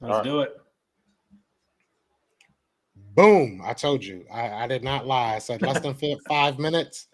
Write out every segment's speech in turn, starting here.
Let's do it. Boom. I told you. I did not lie. I said less than 5 minutes.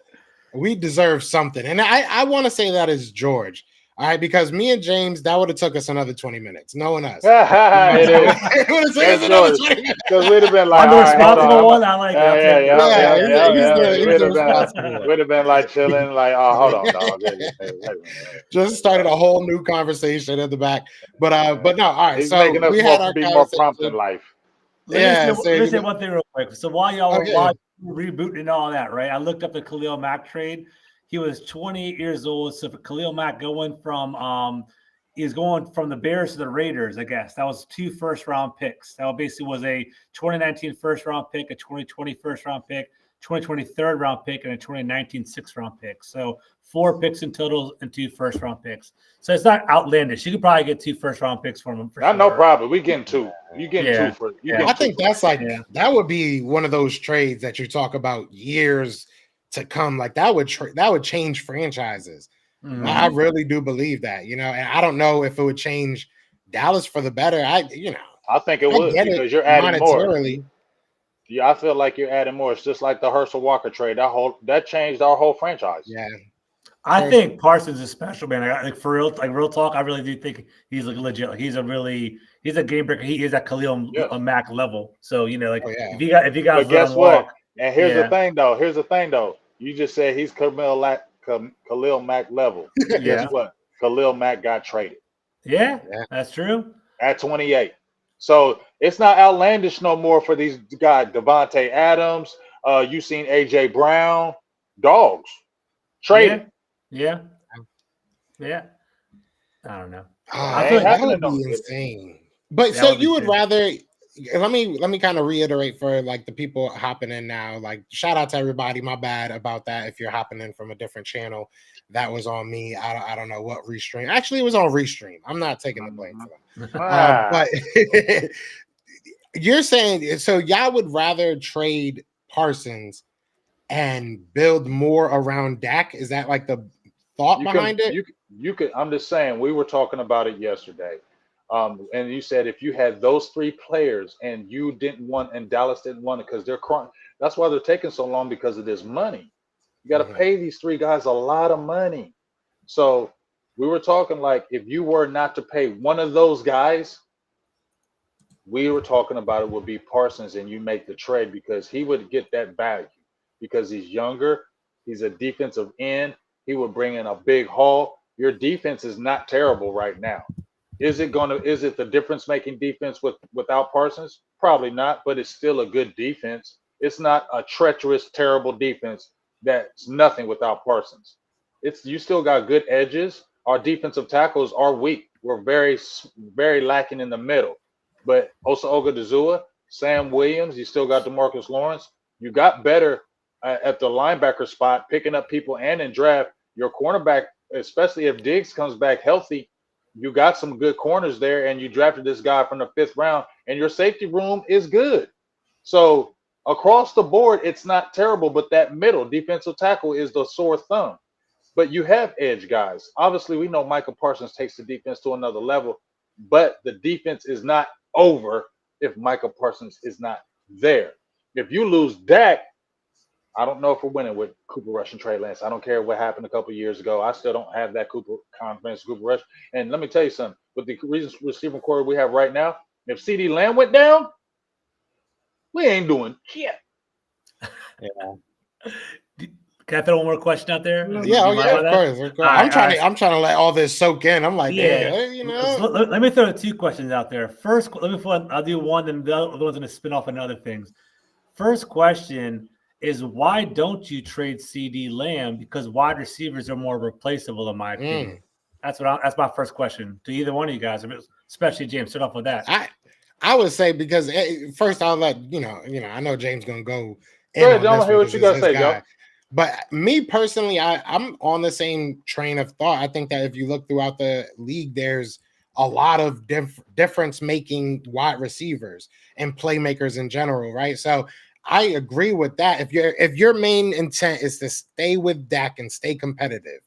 We deserve something. And I want to say that is George. All right, because me and James, that would have took us another 20 minutes, knowing us. It is. It would have taken us That's another George. 20 minutes. Because we'd have been like, I'm the all right, hold responsible on. one. I like it. I'll take it. He's We'd the have been, responsible one. we'd have been like chilling, like, oh, hold on, dog. Wait a minute. Just started a whole new conversation in the back. But no, all right. He's So making us we had our be more prompt in conversation. life. Let me say one thing real quick. So while y'all Okay. were rebooting and all that, right? I looked up the Khalil Mack trade. He was 28 years old. So for Khalil Mack going from he's going from the Bears to the Raiders, I guess. That was 2 first-round picks. That basically was a 2019 first-round pick, a 2020 first-round pick, 2020 third-round pick, and a 2019 sixth-round pick. So 4 picks in total and 2 first-round picks. So it's not outlandish. You could probably get 2 first-round picks from him. Not no problem. We getting 2. You getting 2 for I think that's that would be one of those trades that you talk about years to come. Like that would change franchises. Mm-hmm. I really do believe that, and I don't know if it would change Dallas for the better. I think it would because you're adding more. Yeah, I feel like you're adding more. It's just like the Herschel Walker trade. That changed our whole franchise. Yeah. I think Parsons is special, man. Like for real, like real talk, I really do think he's like legit. Like he's a game breaker. He is at Khalil Mack level. So if you guys, but guess what? And here's the thing, though. You just said he's Khalil Mack level. Guess what? Khalil Mack got traded. Yeah, that's true. At 28. So it's not outlandish no more for these guys. Devontae Adams. You seen AJ Brown. Dogs. Traded. Yeah. I don't know. I feel like that would be insane. But so you would rather let me kind of reiterate for like the people hopping in now. Like shout out to everybody. My bad about that. If you're hopping in from a different channel, that was on me. I don't know what restream. Actually, it was on restream. I'm not taking the blame for that. But you're saying so y'all would rather trade Parsons and build more around Dak? Is that like the thought behind it? You could. I'm just saying. We were talking about it yesterday. And you said if you had those 3 players and you didn't want, and Dallas didn't want it because they're crying. That's why they're taking so long because of this money. You got to pay these 3 guys a lot of money. So we were talking like if you were not to pay one of those guys, we were talking about it would be Parsons and you make the trade because he would get that value because he's younger. He's a defensive end. He would bring in a big haul. Your defense is not terrible right now. Is it the difference making defense without Parsons? Probably not, but it's still a good defense. It's not a treacherous, terrible defense that's nothing without Parsons. You still got good edges. Our defensive tackles are weak. We're very, very lacking in the middle. But Osa Ogadazua, Sam Williams, you still got DeMarcus Lawrence. You got better at the linebacker spot, picking up people and in draft. Your cornerback, especially if Diggs comes back healthy, you got some good corners there, and you drafted this guy from the 5th round, and your safety room is good. So across the board, it's not terrible, but that middle defensive tackle is the sore thumb. But you have edge guys. Obviously, we know Michael Parsons takes the defense to another level, but the defense is not over if Michael Parsons is not there. If you lose Dak, I don't know if we're winning with Cooper Rush and Trey Lance. I don't care what happened a couple of years ago. I still don't have that confidence, Cooper Rush. And let me tell you something. With the receiving core we have right now, if CD Lamb went down, we ain't doing shit. Yeah. Can I throw one more question out there? Yeah, of course. I'm trying to let all this soak in. I'm like, So let me throw 2 questions out there. First, I'll do one, and the other one's going to spin off into other things. First question is why don't you trade CD Lamb? Because wide receivers are more replaceable, in my opinion. That's my first question to either one of you guys, especially James. Start off with that. I would say because first I'll let I know James gonna go. Go ahead, John. Hear what you gotta say, Joe. But me personally, I'm on the same train of thought. I think that if you look throughout the league, there's a lot of difference-making wide receivers and playmakers in general, right? So I agree with that. If your main intent is to stay with Dak and stay competitive,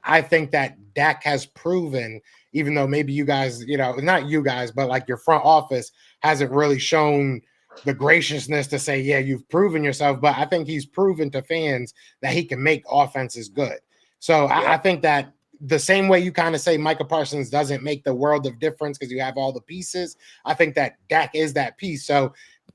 I think that Dak has proven, even though maybe you guys, not you guys, but like your front office hasn't really shown the graciousness to say, yeah, you've proven yourself. But I think he's proven to fans that he can make offenses good. So I think that the same way you kind of say Micah Parsons doesn't make the world of difference because you have all the pieces, I think that Dak is that piece. So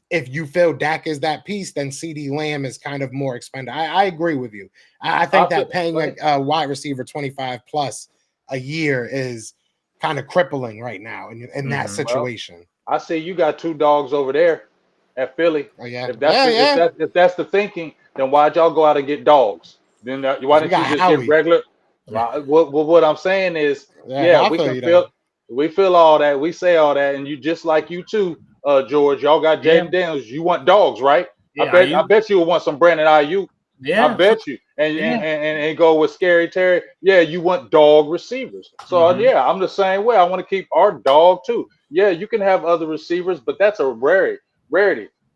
if you feel Dak is that piece, then CeeDee Lamb is kind of more expendable. I agree with you. I think that paying a wide receiver 25 plus a year is kind of crippling right now in that situation. Well, I see you got 2 dogs over there at Philly. Oh, yeah. If that's the thinking, then why'd y'all go out and get dogs? Then why didn't you just get regular? What I'm saying is, we feel all that, we say all that, and you just like you too, George. Y'all got Jaden Daniels. You want dogs, right? Yeah, I bet you will want some Brandon Ayuk. Yeah, I bet you, and go with Scary Terry. Yeah, you want dog receivers. So I'm the same way. I want to keep our dog too. Yeah, you can have other receivers, but that's a rarity.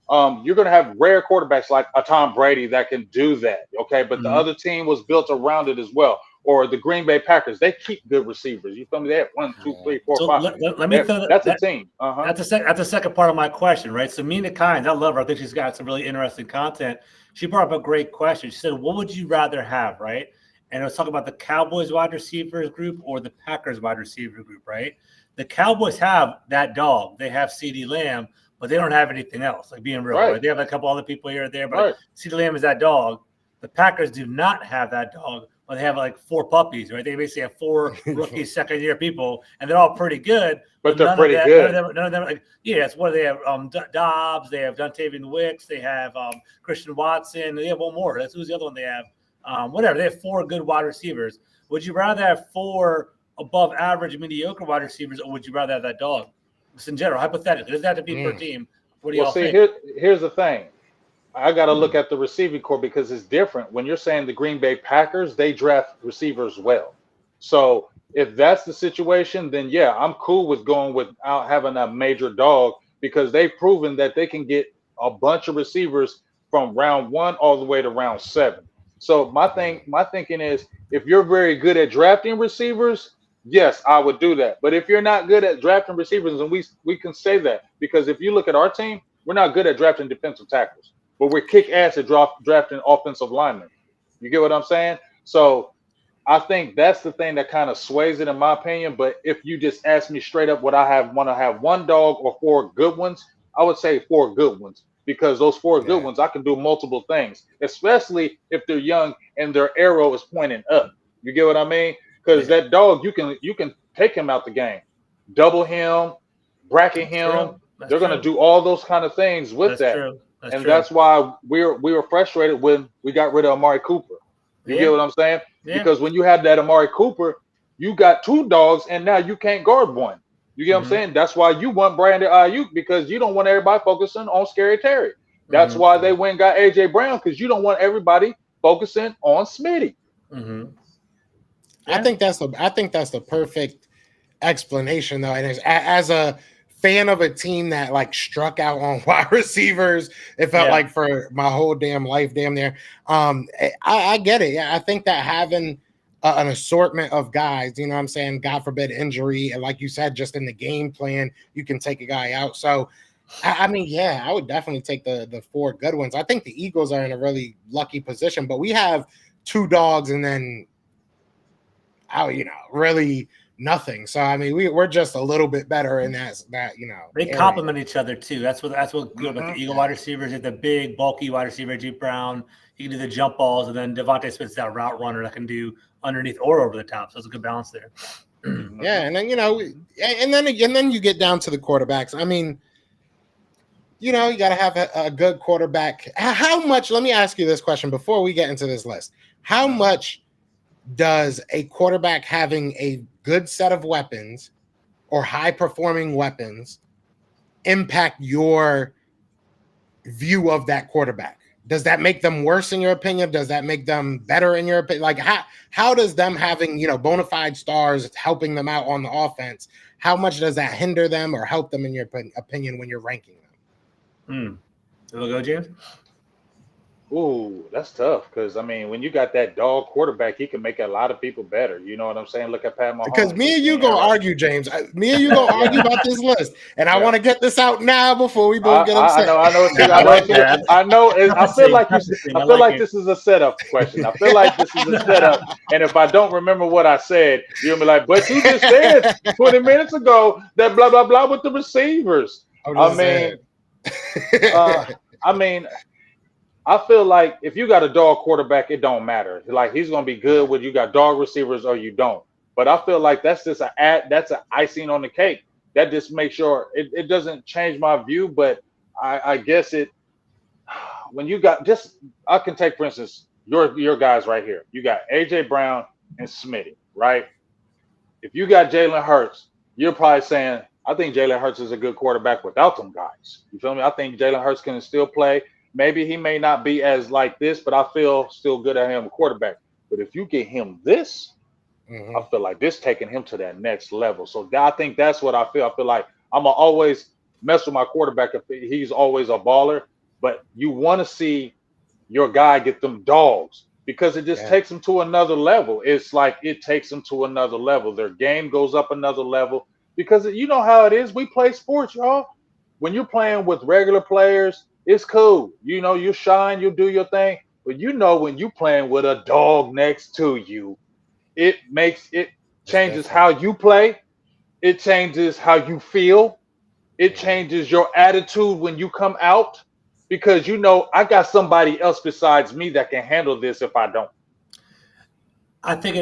You're going to have rare quarterbacks like a Tom Brady that can do that. Okay, but the other team was built around it as well. Or the Green Bay Packers, they keep good receivers. You feel me? They have 1, 2, 3, 4, 5. Let me throw that's a team. That's the second part of my question, right? So Mina Kynes, I love her. I think she's got some really interesting content. She brought up a great question. She said, "What would you rather have?" Right? And I was talking about the Cowboys wide receivers group or the Packers wide receiver group, right? The Cowboys have that dog. They have CeeDee Lamb, but they don't have anything else. Like being real, right? They have a couple other people here or there, but CeeDee Lamb is that dog. The Packers do not have that dog. Well, they have like 4 puppies, right? They basically have 4 rookie second-year people, and they're all pretty good. But they're pretty good. None of them, like, it's what they have. Dobbs, they have Dontavian Wicks, they have Christian Watson. They have one more. That's who's the other one they have. Whatever. They have 4 good wide receivers. Would you rather have 4 above average, mediocre wide receivers, or would you rather have that dog? Just in general, hypothetically, it doesn't have to be per team. What do y'all think? Here's the thing. I got to look at the receiving core because it's different. When you're saying the Green Bay Packers, they draft receivers well. So if that's the situation, then yeah, I'm cool with going without having a major dog because they've proven that they can get a bunch of receivers from round 1 all the way to round 7. So my thinking is if you're very good at drafting receivers, yes, I would do that. But if you're not good at drafting receivers, and we can say that because if you look at our team, we're not good at drafting defensive tackles. But we're kick ass at drafting offensive linemen. You get what I'm saying? So I think that's the thing that kind of sways it in my opinion. But if you just ask me straight up, would I want to have 1 dog or 4 good ones? I would say 4 good ones because those 4 good ones, I can do multiple things, especially if they're young and their arrow is pointing up. You get what I mean? Because that dog, you can take him out the game, double him, bracket him. They're going to do all those kind of things with that. True. That's why we were frustrated when we got rid of Amari Cooper. You get what I'm saying? Yeah. Because when you have that Amari Cooper, you got 2 dogs, and now you can't guard one. You get what I'm saying? That's why you want Brandon Ayuk because you don't want everybody focusing on Scary Terry. That's why they went and got AJ Brown because you don't want everybody focusing on Smitty. I think that's the perfect explanation, though. And as a fan of a team that like struck out on wide receivers, it felt like for my whole damn life, damn near. I get it. Yeah, I think that having an assortment of guys, you know what I'm saying, God forbid injury, and like you said, just in the game plan, you can take a guy out. So, I mean, yeah, I would definitely take the 4 good ones. I think the Eagles are in a really lucky position, but we have 2 dogs and then, really nothing. So I mean, we're just a little bit better in that they complement each other too. That's what good about the Eagle wide receivers. Is the big, bulky wide receiver, Duke Brown. He can do the jump balls, and then Devontae Smith's that route runner that can do underneath or over the top. So it's a good balance there. Yeah, and then and then you get down to the quarterbacks. I mean, you got to have a good quarterback. How much? Let me ask you this question before we get into this list. How much does a quarterback having a good set of weapons or high performing weapons impact your view of that quarterback? Does that make them worse in your opinion? Does that make them better in your opinion? Like how does them having, bona fide stars helping them out on the offense, how much does that hinder them or help them in your opinion when you're ranking them? We'll go, James. Ooh, that's tough because I mean, when you got that dog quarterback, he can make a lot of people better. You know what I'm saying? Look at Pat Because Mahomes. me He's and you doing that gonna right. argue, James. Me and you gonna argue Yeah, about this list, and I yeah. want to get this out now before we both get I upset. know, I know what you, I I know like what you, that. I know. I feel Prefacing, like you, prefacing. I I feel like like it. this is a setup question. I feel like this is a setup, and if I don't remember what I said, you'll be like, "But you just said 20 minutes ago that blah blah blah with the receivers." I'm I just saying. mean, uh, I mean, I feel like if you got a dog quarterback, it don't matter. Like he's gonna be good whether you got dog receivers or you don't. But I feel like that's just that's an icing on the cake. That just makes sure it doesn't change my view, but I guess it when you got just I can take for instance your guys right here. You got AJ Brown and Smitty, right? If you got Jalen Hurts, you're probably saying, I think Jalen Hurts is a good quarterback without them guys. You feel me? I think Jalen Hurts can still play. Maybe he may not be as like this, but I feel still good at him quarterback. But if you get him this, I Mhm. feel like this taking him to that next level. So I think that's what I feel. I feel like I'm gonna always mess with my quarterback if he's always a baller. But you want to see your guy get them dogs because it just Yeah. takes them to another level. It's like it takes them to another level. Their game goes up another level because you know how it is. We play sports, y'all. When you're playing with regular players, it's cool. You know, you shine, you do your thing. But you know, when you playing with a dog next to you, it It's changes different. how you play. It changes how you feel. It Mhm. changes your attitude when you come out because you know I got somebody else besides me that can handle this if I don't. I think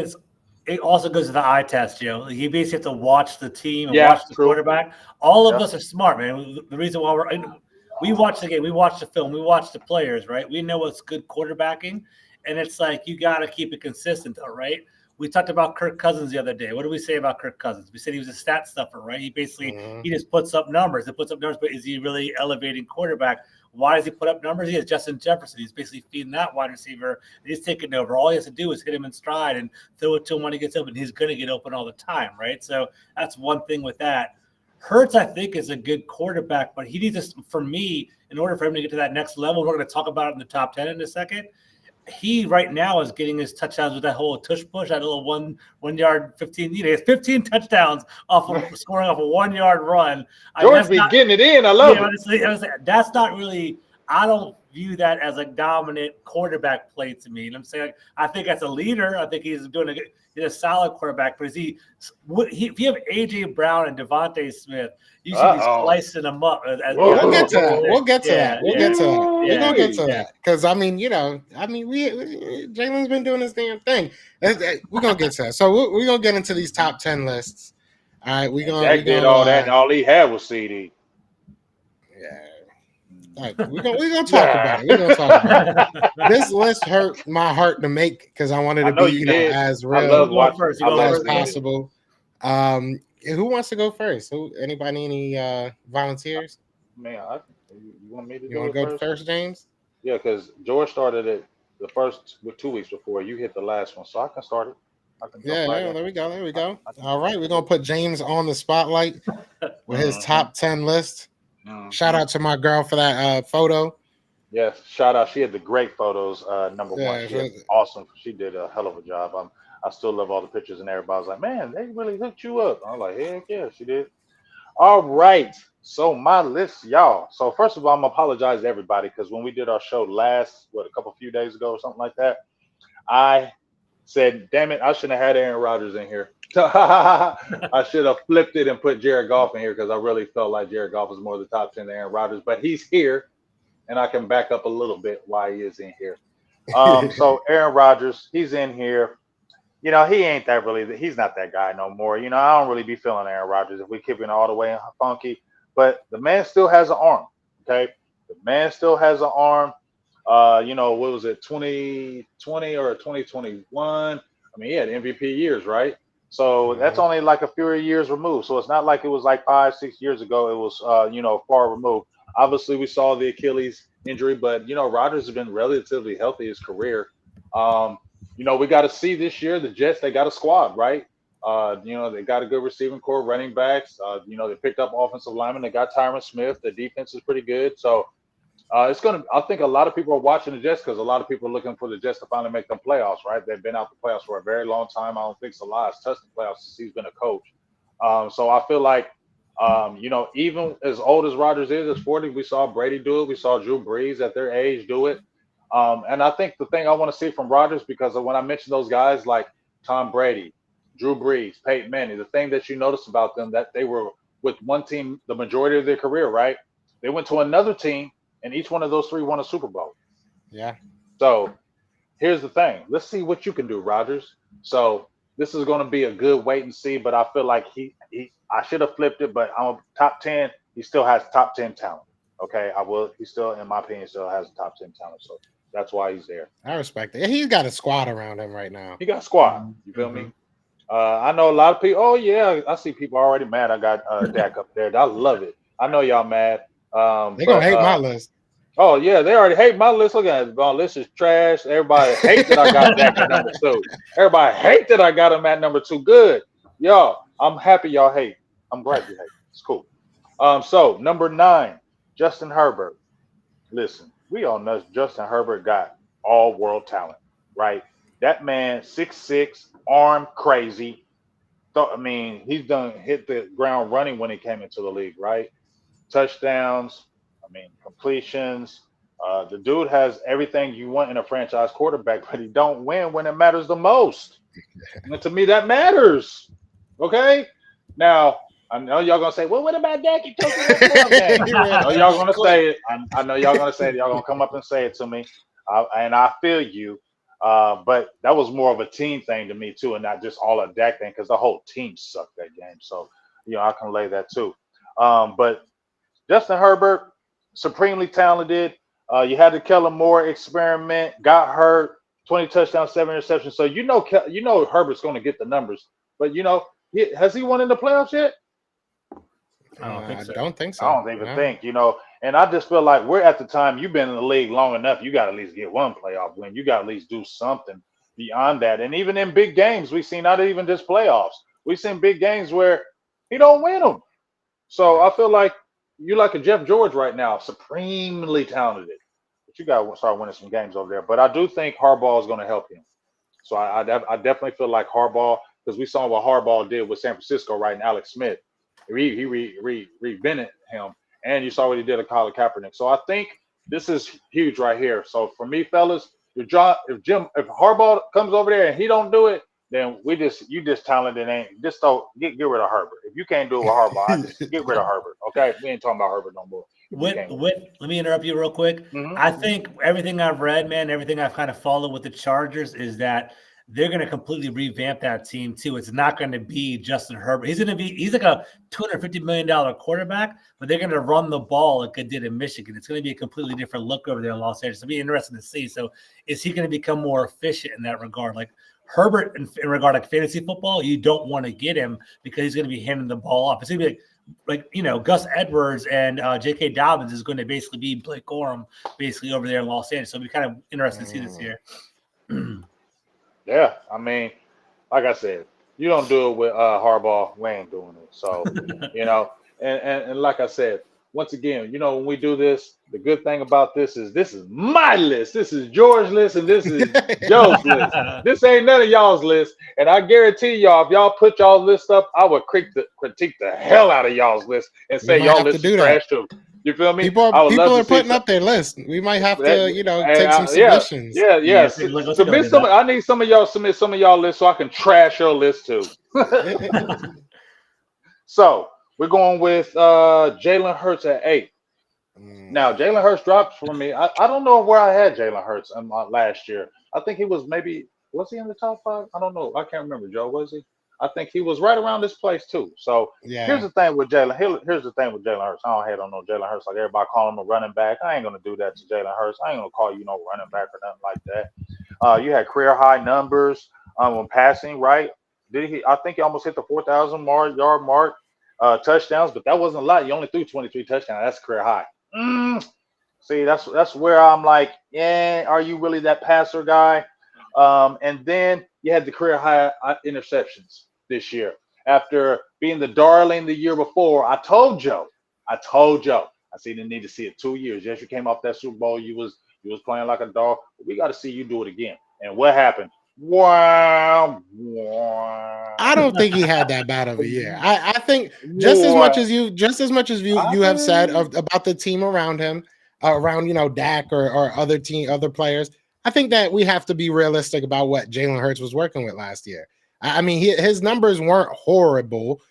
it also goes to the eye test, You basically have to watch the team and Yeah, watch the true. quarterback. All of Yeah. us are smart, man. The reason why we watch the game, we watch the film, we watch the players, right? We know what's good quarterbacking, and it's like you got to keep it consistent, though, right? We talked about Kirk Cousins the other day. What did we say about Kirk Cousins? We said he was a stat stuffer, right? Mhm. He just puts up numbers. It puts up numbers, but is he really elevating quarterback? Why does he put up numbers? He has Justin Jefferson. He's basically feeding that wide receiver. He's taking over. All he has to do is hit him in stride and throw it to him when he gets open. He's going to get open all the time, right? So that's one thing with that. Hurts, I think, is a good quarterback, but he needs to, for me, in order for him to get to that next level, we're going to talk about it in the top 10 in a second. He right now is getting his touchdowns with that whole tush push, that little 1 yard 15. He has 15 touchdowns off of scoring off a 1 yard run. I mean, George that's be not getting it in. I yeah, love it. honestly, that's not really. I don't view that as a dominant quarterback play to me. And I'm saying I think as a leader, I think he's doing he's a solid quarterback. But if you have AJ Brown and Devontae Smith, you should Uh be oh. slicing them up. We'll get to that. We'll get to that. Yeah, We'll yeah, get to that. We're yeah, gonna get to Woo-wee. yeah. that because I mean, Jalen's been doing his damn thing. We're gonna get to that. So we're gonna get into these top 10 lists. All right, And Dak did all that, and all he had was CD. yeah. All right, we're gonna talk about it. We're gonna talk about it. This list hurt my heart to make because I wanted I to know be, you did. as I real love You going watching. first? You I going love as first? seeing it. possible. Who wants to go first? Anybody? Any volunteers? Man, you want me to You do want it to go first? first, James? Yeah, because George started it the first with 2 weeks before you hit the last one, so I can start it. I can jump Yeah, right yeah, in. there we go. There we I, go. I can All jump right, right we're in. gonna put James on the spotlight with his Mm-hmm. top 10 list. Shout Mm-hmm. out to my girl for that photo. Yes, shout out. She had the great photos. Number one, Yeah, she had awesome. She did a hell of a job. I still love all the pictures, and everybody was like, "Man, they really hooked you up." I was like, "Heck yeah, she did." All right. So my list, y'all. So first of all, I'm gonna apologize to everybody because when we did our show last, a few days ago or something like that, I said, "Damn it, I shouldn't have had Aaron Rodgers in here." I should have flipped it and put Jared Goff in here because I really felt like Jared Goff was more the top 10 than Aaron Rodgers, but he's here, and I can back up a little bit why he is in here. So Aaron Rodgers, he's in here. You know, he ain't that really. He's not that guy no more. You know, I don't really be feeling Aaron Rodgers if we keep it all the way funky. But the man still has an arm. Okay, the man still has an arm. What was it, 2020 or 2021? I mean, he had MVP years, right? So that's Mhm. only like a few years removed. So it's not like it was like 5, 6 years ago. It was, far removed. Obviously, we saw the Achilles injury, but Rodgers has been relatively healthy his career. Um, we got to see this year the Jets. They got a squad, right? They got a good receiving core, running backs. They picked up offensive linemen. They got Tyron Smith. The defense is pretty good. So It's gonna. I think a lot of people are watching the Jets because a lot of people are looking for the Jets to finally make them playoffs. Right? They've been out the playoffs for a very long time. I don't think Salah has touched the playoffs since he's been a coach. So I feel like, even as old as Rodgers is, at 40, we saw Brady do it. We saw Drew Brees at their age do it. And I think the thing I want to see from Rodgers, because when I mentioned those guys like Tom Brady, Drew Brees, Peyton Manning, the thing that you notice about them that they were with one team the majority of their career, right? They went to another team, and each one of those three won a Super Bowl. Yeah. So here's the thing. Let's see what you can do, Rodgers. So this is going to be a good wait and see, but I feel like I should have flipped it, but I'm top 10. He still has top 10 talent. Okay. He still, in my opinion, still has top 10 talent. So that's why he's there. I respect it. He's got a squad around him right now. He got a squad. You feel me? I know a lot of people. Oh, yeah. I see people already mad. I got Dak up there. I love it. I know y'all mad. They're going to hate my list. Oh, yeah, they already hate my list. Look at it. My list is trash. Everybody hates that I got Dak at number 2. Everybody hates that I got him at number 2. Good. Y'all, I'm happy y'all hate. I'm glad you hate. It's cool. So, number 9, Justin Herbert. Listen, we all know Justin Herbert got all-world talent, right? That man, 6'6", arm crazy. He's done hit the ground running when he came into the league, right? Touchdowns. Completions. The dude has everything you want in a franchise quarterback, but he don't win when it matters the most. And to me, that matters. Okay? Now, I know y'all going to say, well, what about Dak? He took it. I know y'all going to say it. I know y'all going to say it. Y'all going to come up and say it to me. And I feel you. But that was more of a team thing to me, too, and not just all a Dak thing, because the whole team sucked that game. So, I can lay that, too. But Justin Herbert, supremely talented. You had the Kellen Moore experiment, got hurt, 20 touchdowns, 7 interceptions. So you know Herbert's going to get the numbers. But has he won in the playoffs yet? I don't think so. I don't even think, and I just feel like we're at the time, you've been in the league long enough, you got to at least get one playoff win. You got to at least do something beyond that. And even in big games, we've seen not even just playoffs. We've seen big games where he don't win them. So I feel like you're like a Jeff George right now, supremely talented. But you got to start winning some games over there. But I do think Harbaugh is going to help him. So I definitely feel like Harbaugh, because we saw what Harbaugh did with San Francisco, right? And Alex Smith. He reinvented him. And you saw what he did to Colin Kaepernick. So I think this is huge right here. So for me, fellas, if Harbaugh comes over there and he don't do it, then you just talented just don't get rid of Herbert. If you can't do it with Harbaugh, just get rid of Herbert. Okay, we ain't talking about Herbert no more. Let me interrupt you real quick. I think everything I've read, man, everything I've kind of followed with the Chargers is that they're going to completely revamp that team too. It's not going to be Justin Herbert. He's like a $250 million quarterback, but they're going to run the ball like they did in Michigan. It's going to be a completely different look over there in Los Angeles. It'll be interesting to see. So is he going to become more efficient in that regard? Like Herbert, in regard to fantasy football, you don't want to get him because he's going to be handing the ball off. It's going to be like Gus Edwards and J.K. Dobbins is going to basically be Blake Corum basically over there in Los Angeles. So it'll be kind of interesting to see this year. Yeah, like I said, you don't do it with Harbaugh. We ain't doing it. So, and like I said, once again, when we do this, the good thing about this is my list. This is George's list, and this is Joe's list. This ain't none of y'all's list. And I guarantee y'all, if y'all put y'all list up, I would critique the hell out of y'all's list and say y'all list is trash too. You feel me? People are putting up their list. We might have to, take some submissions. Yeah. Submit some. I need some of y'all submit some of y'all lists so I can trash your list too. So we're going with Jalen Hurts at 8. Now Jalen Hurts dropped for me. I don't know where I had Jalen Hurts last year. I think he was he in the top 5? I don't know. I can't remember. Joe, was he? I think he was right around this place too. So here's the thing with Jalen. Here's the thing with Jalen Hurts. I don't hate on no Jalen Hurts like everybody calling him a running back. I ain't gonna do that to Jalen Hurts. I ain't gonna call you no running back or nothing like that. You had career high numbers when passing, right? I think he almost hit the 4,000 yard mark, touchdowns, but that wasn't a lot. You only threw 23 touchdowns. That's career high. See, that's where I'm like, are you really that passer guy? And then you had the career high interceptions this year. After being the darling the year before, I told Joe, I see the need to see it 2 years. Yes, you came off that Super Bowl. You was playing like a dog. We got to see you do it again. And what happened? Wow. I don't think he had that bad of a year. I think just as much as you have said about the team around him, around Dak or other players. I think that we have to be realistic about what Jalen Hurts was working with last year. I mean, his numbers weren't horrible,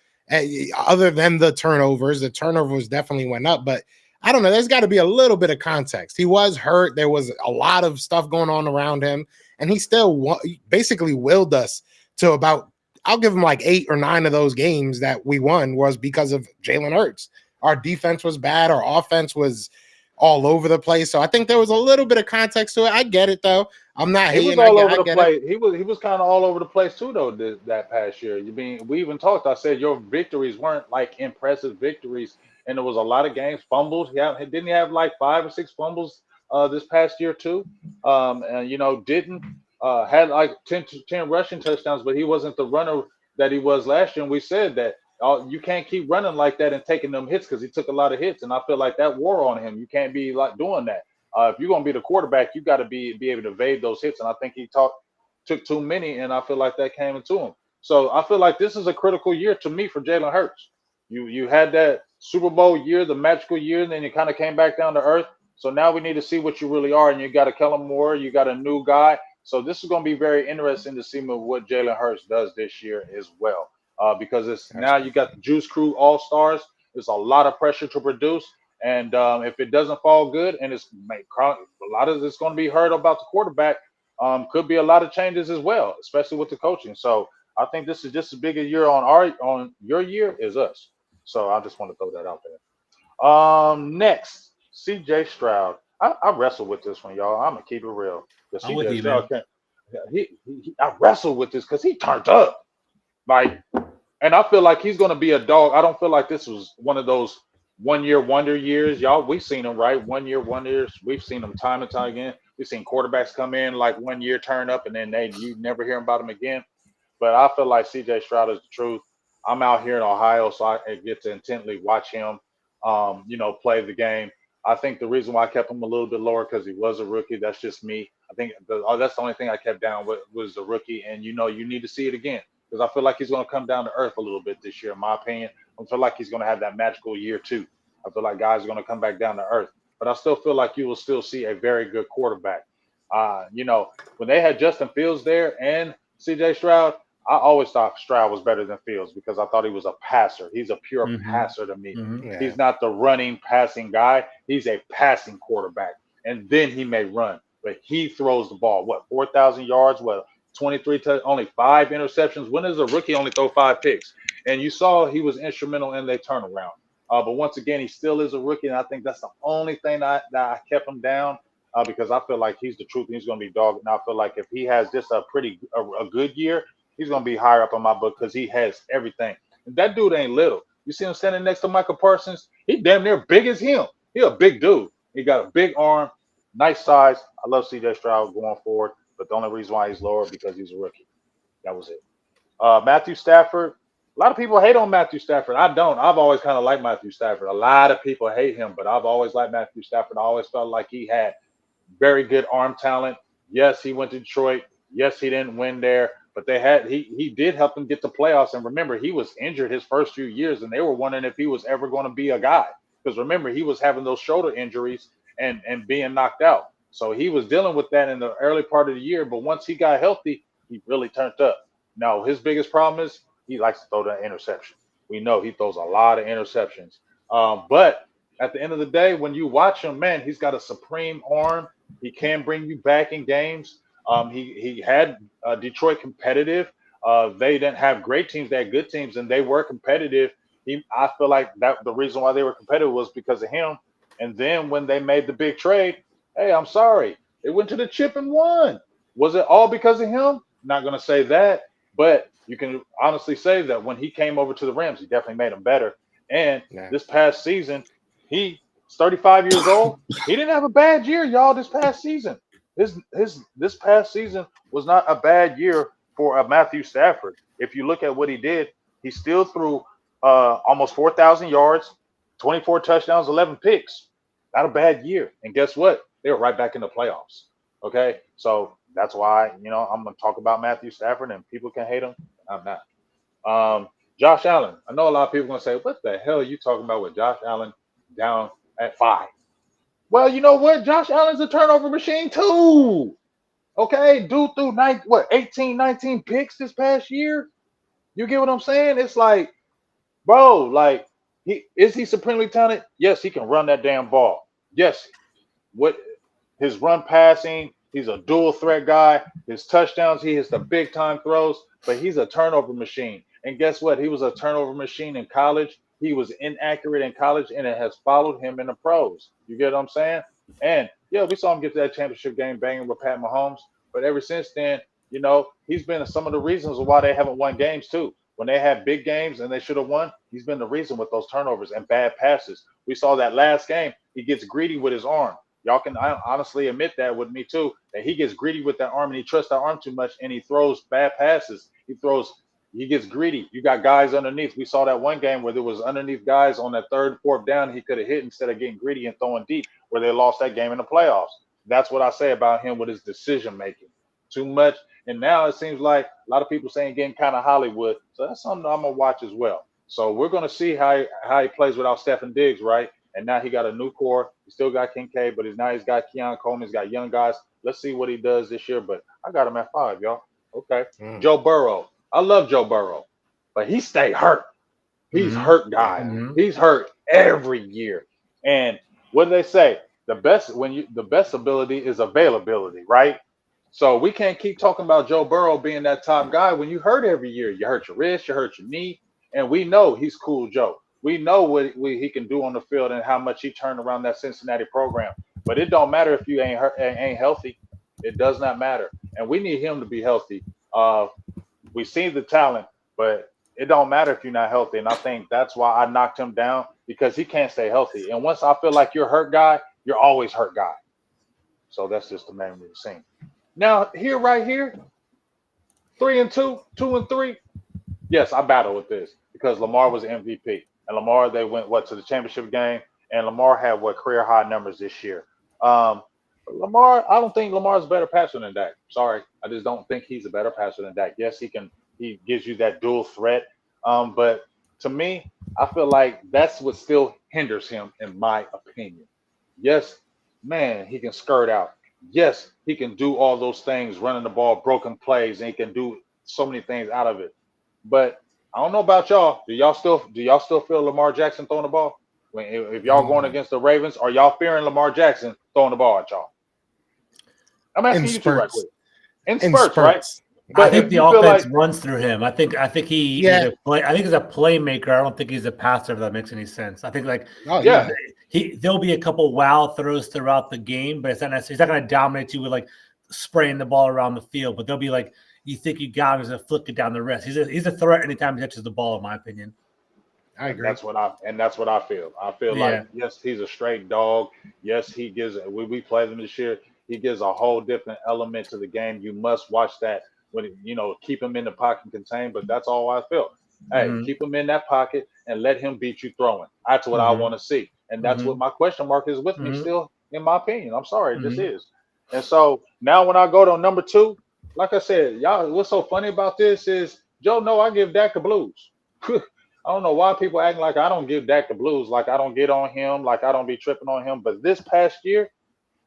other than the turnovers. The turnovers definitely went up, but I don't know. There's got to be a little bit of context. He was hurt. There was a lot of stuff going on around him, and he still basically willed us to about, I'll give him like 8 or 9 of those games that we won was because of Jalen Hurts. Our defense was bad. Our offense was all over the place. So I think there was a little bit of context to it. I get it though. I'm not hating. He was all over the place. He was kind of all over the place too though that past year. We even talked. I said your victories weren't like impressive victories, and there was a lot of games fumbles. Didn't he have like 5 or 6 fumbles this past year too? And didn't had like 10 rushing touchdowns, but he wasn't the runner that he was last year. And we said that you can't keep running like that and taking them hits because he took a lot of hits, and I feel like that wore on him. You can't be like doing that. If you're gonna be the quarterback, you got to be able to evade those hits, and I think he took too many, and I feel like that came into him. So I feel like this is a critical year to me for Jalen Hurts. You had that Super Bowl year, the magical year, and then you kind of came back down to earth. So now we need to see what you really are, and you got a Kellen Moore, you got a new guy. So this is going to be very interesting to see what Jalen Hurts does this year as well. Because now you got the Juice Crew All-Stars. There's a lot of pressure to produce. And if it doesn't fall good, and a lot of it's going to be heard about the quarterback, could be a lot of changes as well, especially with the coaching. So I think this is just as big a year on your year as us. So I just want to throw that out there. Next, C.J. Stroud. I wrestle with this one, y'all. I'm gonna keep it real. I'm with you, man. I wrestle with this because he turned up, and I feel like he's gonna be a dog. I don't feel like this was one of those 1 year wonder years, y'all. We've seen them, right? 1 year wonders. We've seen them time and time again. We've seen quarterbacks come in like 1 year, turn up, and then you never hear about them again. But I feel like C.J. Stroud is the truth. I'm out here in Ohio, so I get to intently watch him, play the game. I think the reason why I kept him a little bit lower because he was a rookie. That's just me. I think that's the only thing I kept down with was the rookie. And, you need to see it again because I feel like he's going to come down to earth a little bit this year, in my opinion. I feel like he's going to have that magical year too. I feel like guys are going to come back down to earth. But I still feel like you will still see a very good quarterback. When they had Justin Fields there and C.J. Stroud, I always thought Stroud was better than Fields because I thought he was a passer. He's a pure passer to me. Yeah. He's not the running, passing guy. He's a passing quarterback. And then he may run. But he throws the ball, 4,000 yards, 23 only 5 interceptions. When does a rookie only throw 5 picks? And you saw he was instrumental in their turnaround. But once again, he still is a rookie, and I think that's the only thing that I kept him down because I feel like he's the truth and he's going to be dogged. And I feel like if he has just a good year, he's going to be higher up on my book because he has everything. And that dude ain't little. You see him standing next to Michael Parsons? He damn near big as him. He a big dude. He got a big arm, nice size. I love C.J. Stroud going forward, but the only reason why he's lower because he's a rookie. That was it. Matthew Stafford. A lot of people hate on Matthew Stafford. I don't. I've always kind of liked Matthew Stafford. A lot of people hate him, but I've always liked Matthew Stafford. I always felt like he had very good arm talent. Yes, he went to Detroit. Yes, he didn't win there, but he did help them get to playoffs. And remember, he was injured his first few years, and they were wondering if he was ever going to be a guy. Because remember, he was having those shoulder injuries and being knocked out. So he was dealing with that in the early part of the year. But once he got healthy, he really turned up. Now, his biggest problem is he likes to throw the interception. We know he throws a lot of interceptions. But at the end of the day, when you watch him, man, he's got a supreme arm. He can bring you back in games. He had Detroit competitive. They didn't have great teams. They had good teams, and they were competitive. I feel like that the reason why they were competitive was because of him. And then when they made the big trade, hey, I'm sorry. They went to the chip and won. Was it all because of him? Not going to say that. But you can honestly say that when he came over to the Rams, he definitely made them better. And this past season, he's 35 years old. He didn't have a bad year, y'all, this past season. This past season was not a bad year for Matthew Stafford. If you look at what he did, he still threw almost 4,000 yards, 24 touchdowns, 11 picks. Not a bad year. And guess what? They were right back in the playoffs. Okay, so that's why I'm going to talk about Matthew Stafford, and people can hate him. I'm not. Josh Allen. I know a lot of people are going to say, "What the hell are you talking about with Josh Allen down at 5?" Well, you know what? Josh Allen's a turnover machine too. Okay, dude threw 18, 19 picks this past year. You get what I'm saying? It's like, bro, like he supremely talented? Yes, he can run that damn ball. Yes, what his run passing, he's a dual threat guy. His touchdowns, he hits the big time throws, but he's a turnover machine. And guess what? He was a turnover machine in college. He was inaccurate in college, and it has followed him in the pros. You get what I'm saying? And yeah, we saw him get to that championship game banging with Pat Mahomes. But ever since then, he's been some of the reasons why they haven't won games too. When they had big games and they should have won, he's been the reason with those turnovers and bad passes. We saw that last game. He gets greedy with his arm. Y'all can honestly admit that with me too, that he gets greedy with that arm and he trusts that arm too much and he throws bad passes. He gets greedy. You got guys underneath. We saw that one game where there was underneath guys on that third, fourth down he could have hit instead of getting greedy and throwing deep, where they lost that game in the playoffs. That's what I say about him with his decision making. Too much. And now it seems like a lot of people saying getting kind of Hollywood. So that's something I'm going to watch as well. So we're going to see how he plays without Stephen Diggs, right? And now he got a new core. He still got Kincaid, but now he's got Keon Coleman. He's got young guys. Let's see what he does this year. But I got him at 5, y'all. Okay. Joe Burrow. I love Joe Burrow, but he stay hurt. He's hurt, guy. He's hurt every year. And what do they say? The best ability is availability, right? So we can't keep talking about Joe Burrow being that top guy when you hurt every year. You hurt your wrist, you hurt your knee, and we know he's cool Joe. We know what he can do on the field and how much he turned around that Cincinnati program. But it don't matter if you ain't healthy. It does not matter. And we need him to be healthy. We see the talent, but it don't matter if you're not healthy. And I think that's why I knocked him down, because he can't stay healthy. And once I feel like you're a hurt guy, you're always hurt guy. So that's just the main thing. Now, right here, 3-2, 2-3. Yes, I battle with this because Lamar was MVP. And Lamar, they went, to the championship game. And Lamar had, career high numbers this year. Lamar, I don't think Lamar's a better passer than Dak. Sorry. I just don't think he's a better passer than Dak. Yes, he gives you that dual threat. But to me, I feel like that's what still hinders him, in my opinion. Yes, man, he can skirt out. Yes, he can do all those things, running the ball, broken plays, and he can do so many things out of it. But I don't know about y'all. Do y'all still feel Lamar Jackson throwing the ball? If y'all going against the Ravens, are y'all fearing Lamar Jackson throwing the ball at y'all? I'm asking you two right quick. In spurts, right? But I think the offense runs through him. I think he's a playmaker. I don't think he's a passer, if that makes any sense. I think there'll be a couple wow throws throughout the game, but it's not necessarily, he's not going to dominate you with spraying the ball around the field. But they'll be you think you got him, he's going to flick it down the wrist. He's a threat anytime he touches the ball, in my opinion. I agree. That's what I feel. I feel like, yes, he's a straight dog. Yes, he gives. We played him this year. He gives a whole different element to the game. You must watch that. When keep him in the pocket and contain. But that's all I feel. Hey, keep him in that pocket and let him beat you throwing. That's what I want to see. And that's what my question mark is with me still, in my opinion. I'm sorry, this is. And so now when I go to number 2, like I said, y'all, what's so funny about this is Joe, no, I give Dak the blues. I don't know why people acting like I don't give Dak the blues, like I don't get on him, like I don't be tripping on him. But this past year,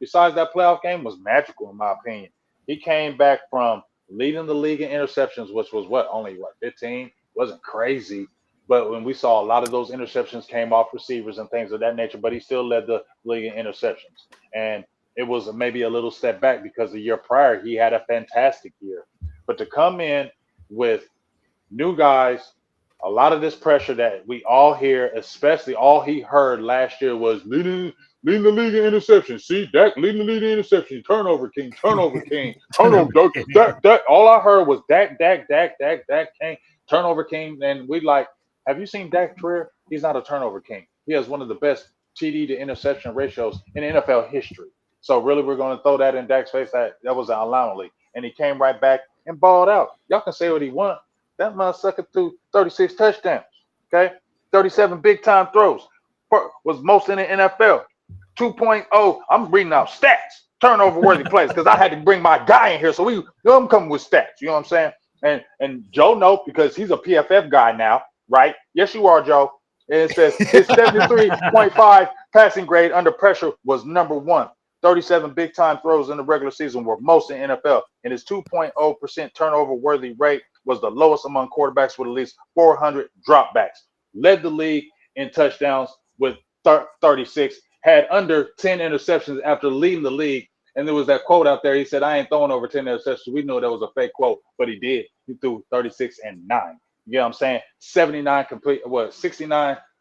besides that playoff game, was magical in my opinion. He came back from leading the league in interceptions, which was only 15? Wasn't crazy. But when we saw a lot of those interceptions came off receivers and things of that nature, but he still led the league in interceptions. And it was maybe a little step back because the year prior, he had a fantastic year. But to come in with new guys, a lot of this pressure that we all hear, especially all he heard last year was leading the league in interceptions. See, Dak leading the league in interceptions. Turnover king, turnover king, turnover Dak. All I heard was Dak king, turnover king. And we have you seen Dak's career? He's not a turnover king. He has one of the best TD to interception ratios in NFL history. So really, we're going to throw that in Dak's face. That was an anomaly. And he came right back and balled out. Y'all can say what he want. That motherfucker threw 36 touchdowns, okay? 37 big-time throws. was most in the NFL. 2.0. I'm reading out stats, turnover worthy plays, because I had to bring my guy in here. So I'm coming with stats. You know what I'm saying? And Joe knows because he's a PFF guy now, right? Yes, you are, Joe. And it says his 73.5 passing grade under pressure was number 1. 37 big time throws in the regular season were most in NFL, and his 2.0% turnover worthy rate was the lowest among quarterbacks with at least 400 dropbacks. Led the league in touchdowns with 36, had under 10 interceptions after leading the league. And there was that quote out there. He said, "I ain't throwing over 10 interceptions." We know that was a fake quote, but he did. He threw 36 and 9. You know what I'm saying? 69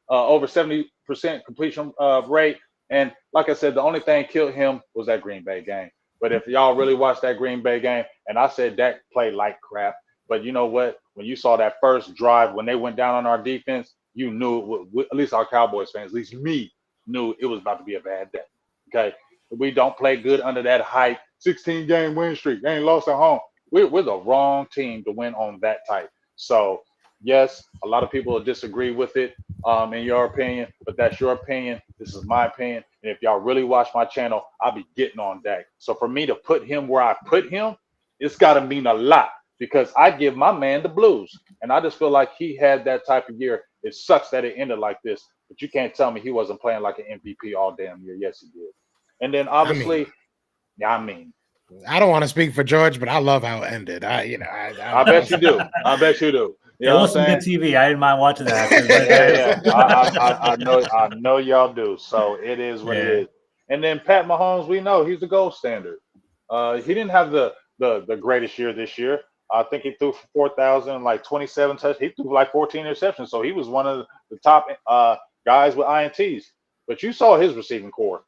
over 70% completion rate. And like I said, the only thing killed him was that Green Bay game. But if y'all really watched that Green Bay game, and I said Dak played like crap, but you know what? When you saw that first drive, when they went down on our defense, you knew, at least our Cowboys fans, at least me, knew it was about to be a bad day. Okay? We don't play good under that hype. 16-game win streak. They ain't lost at home. We're the wrong team to win on that type. So, yes, a lot of people will disagree with it in your opinion, but that's your opinion. This is my opinion. And if y'all really watch my channel, I'll be getting on Dak. So for me to put him where I put him, it's got to mean a lot because I give my man the blues. And I just feel like he had that type of year. It sucks that it ended like this, but you can't tell me he wasn't playing like an MVP all damn year. Yes, he did. And then obviously, I don't want to speak for George, but I love how it ended. I bet you do. I bet you do. It was some good TV. I didn't mind watching that. I know y'all do. So it is what it is. And then Pat Mahomes, we know he's the gold standard. He didn't have the greatest year this year. I think he threw for 4,027 touchdowns. He threw like 14 interceptions. So he was one of the top guys with INTs. But you saw his receiving core.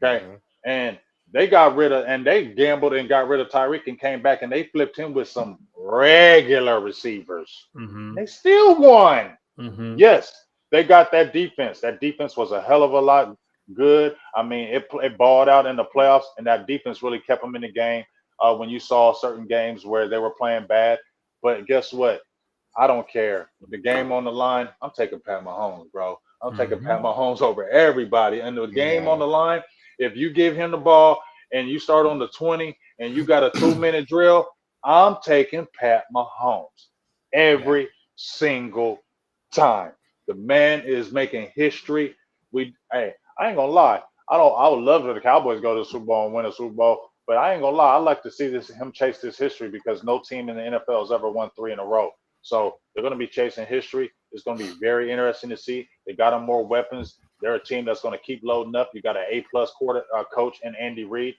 Okay. Mm-hmm. And they gambled and got rid of Tyreek and came back and they flipped him with some regular receivers. Mm-hmm. They still won. Mm-hmm. Yes, they got that defense. That defense was a hell of a lot good. I mean, it balled out in the playoffs, and that defense really kept them in the game when you saw certain games where they were playing bad. But guess what? I don't care. With the game on the line, I'm taking Pat Mahomes, bro. I'm taking Pat Mahomes over everybody. And the game on the line, if you give him the ball and you start on the 20 and you got a 2-minute drill, I'm taking Pat Mahomes every single time. The man is making history. I ain't gonna lie. I would love for the Cowboys go to the Super Bowl and win a Super Bowl, but I ain't gonna lie. I like to see him chase this history because no team in the NFL has ever won 3 in a row. So they're gonna be chasing history. It's gonna be very interesting to see. They got them more weapons. They're a team that's going to keep loading up. You got an A+ coach in Andy Reid.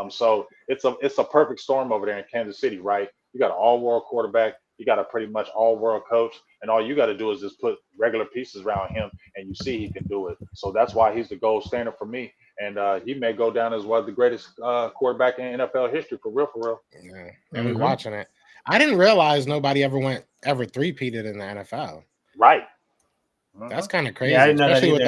So it's a perfect storm over there in Kansas City, right? You got an all-world quarterback. You got a pretty much all-world coach. And all you got to do is just put regular pieces around him, and you see he can do it. So that's why he's the gold standard for me. And he may go down as one of the greatest quarterback in NFL history, for real. Yeah, and we're watching it. I didn't realize nobody ever three-peated in the NFL. Right. That's kind of crazy, especially with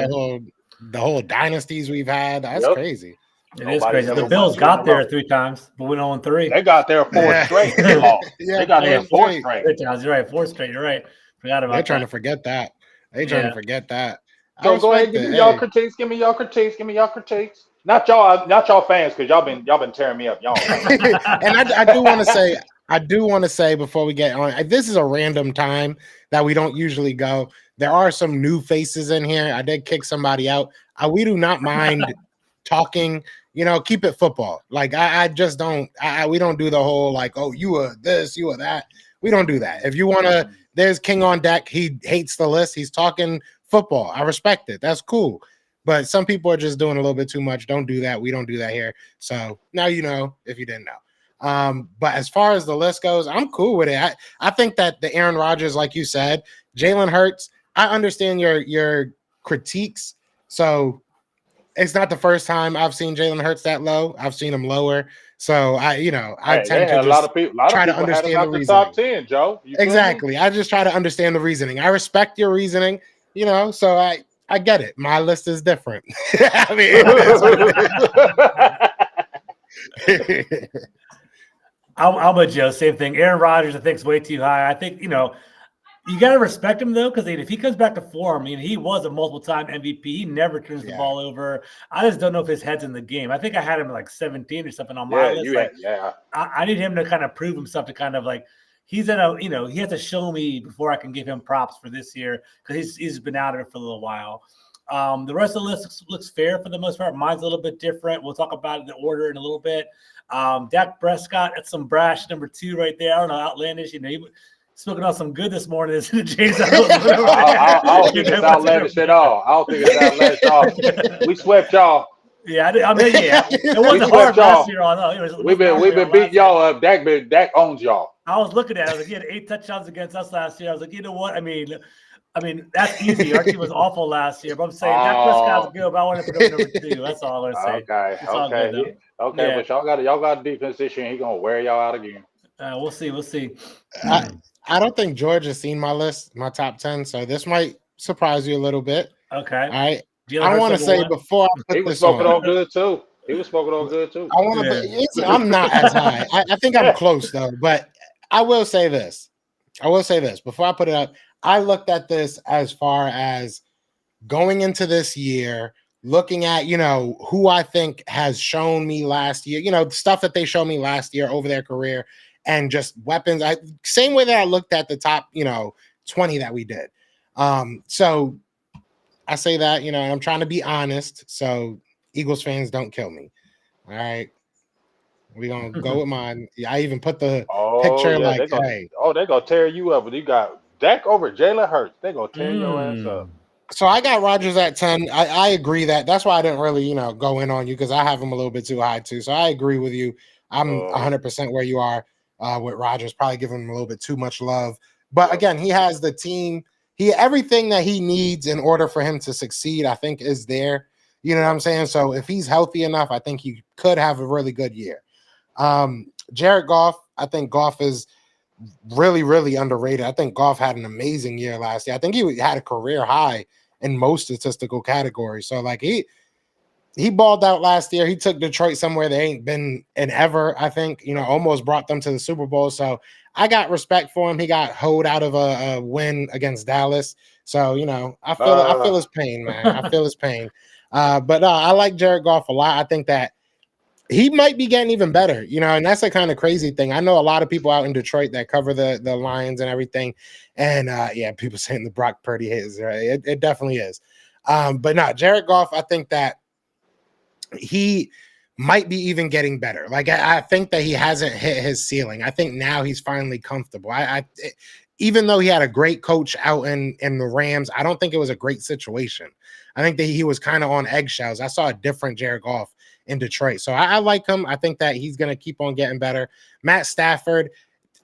the whole dynasties we've had. That's crazy. It is crazy. The Bills got there 3 times, but we won 3. They got there 4 straight. They got there 4 straight. You're right, 4 straight. You're right. Forgot about that. They're trying to forget that. Trying to forget that. So go ahead, give me y'all critiques. Give me y'all critiques. Not y'all fans, because y'all been tearing me up, y'all. And I do want to say before we get on, this is a random time that we don't usually go. There are some new faces in here. I did kick somebody out. We do not mind talking. Keep it football. Like I just don't. We don't do the whole like, oh, you are this, you are that. We don't do that. If you want to, there's King on deck. He hates the list. He's talking football. I respect it. That's cool. But some people are just doing a little bit too much. Don't do that. We don't do that here. So now you know if you didn't know. But as far as the list goes, I'm cool with it. I think that the Aaron Rodgers, like you said, Jalen Hurts, I understand your critiques. So it's not the first time I've seen Jalen Hurts that low. I've seen him lower. So I tend to a lot of people try to understand the reasoning. Top 10, Joe. Exactly. I just try to understand the reasoning. I respect your reasoning, so I get it. My list is different. I mean, I'm with Joe. Same thing. Aaron Rodgers, I think, is way too high. I think, You got to respect him, though, because if he comes back to form, I mean, he was a multiple-time MVP. He never turns the ball over. I just don't know if his head's in the game. I think I had him like 17 or something on my list. I need him to kind of prove himself to kind of like he's in a, he has to show me before I can give him props for this year because he's been out of it for a little while. The rest of the list looks fair for the most part. Mine's a little bit different. We'll talk about the order in a little bit. Dak Prescott, that's some brash number 2 right there. I don't know, outlandish. He spoken on some good this morning. James, I don't think it's outlandish at all. I don't think it's outlandish at all. We swept y'all. Yeah, it wasn't hard last year. We've been beating y'all up. Dak owns y'all. I was looking at it. I was like, he had 8 touchdowns against us last year. I was like, you know what? I mean, that's easy. Our team was awful last year, but I'm saying Dak Prescott's good, but I want to put him number 2. That's all I'm going to say. Okay. But y'all got a defense issue, and he's gonna wear y'all out again. We'll see. I don't think George has seen my list, my top 10, so this might surprise you a little bit. Okay. All right. I want to say before I put he was smoking on good too. I want to. I'm not as high. I think I'm close though, but I will say this. Before I put it up. I looked at this as far as going into this year, looking at, who I think has shown me last year, stuff that they showed me last year over their career and just weapons. Same way that I looked at the top, 20 that we did. So I say that, I'm trying to be honest. So Eagles fans don't kill me. All right. We're going to go with mine. I even put the picture they're going to tear you up. But you got Dak over Jalen Hurts. They're going to tear your ass up. So I got Rodgers at 10. I agree that's why I didn't really, go in on you because I have him a little bit too high too. So I agree with you. I'm 100% where you are with Rodgers, probably giving him a little bit too much love. But again, he has the team. Everything that he needs in order for him to succeed, I think, is there. You know what I'm saying? So if he's healthy enough, I think he could have a really good year. Jared Goff, I think Goff is really, really underrated. I think Goff had an amazing year last year. I think he had a career high in most statistical categories. So like he balled out last year. He took Detroit somewhere they ain't been in ever, I think, almost brought them to the Super Bowl. So I got respect for him. He got hoed out of a win against Dallas. So, I feel his pain, man. I feel his pain. But I like Jared Goff a lot. I think that he might be getting even better, and that's a kind of crazy thing. I know a lot of people out in Detroit that cover the Lions and everything. And people saying the Brock Purdy hit is right. It definitely is. But no, Jared Goff, I think that he might be even getting better. Like I think that he hasn't hit his ceiling. I think now he's finally comfortable. Even though he had a great coach out in the Rams, I don't think it was a great situation. I think that he was kind of on eggshells. I saw a different Jared Goff in Detroit. So I like him. I think that he's going to keep on getting better. Matt Stafford,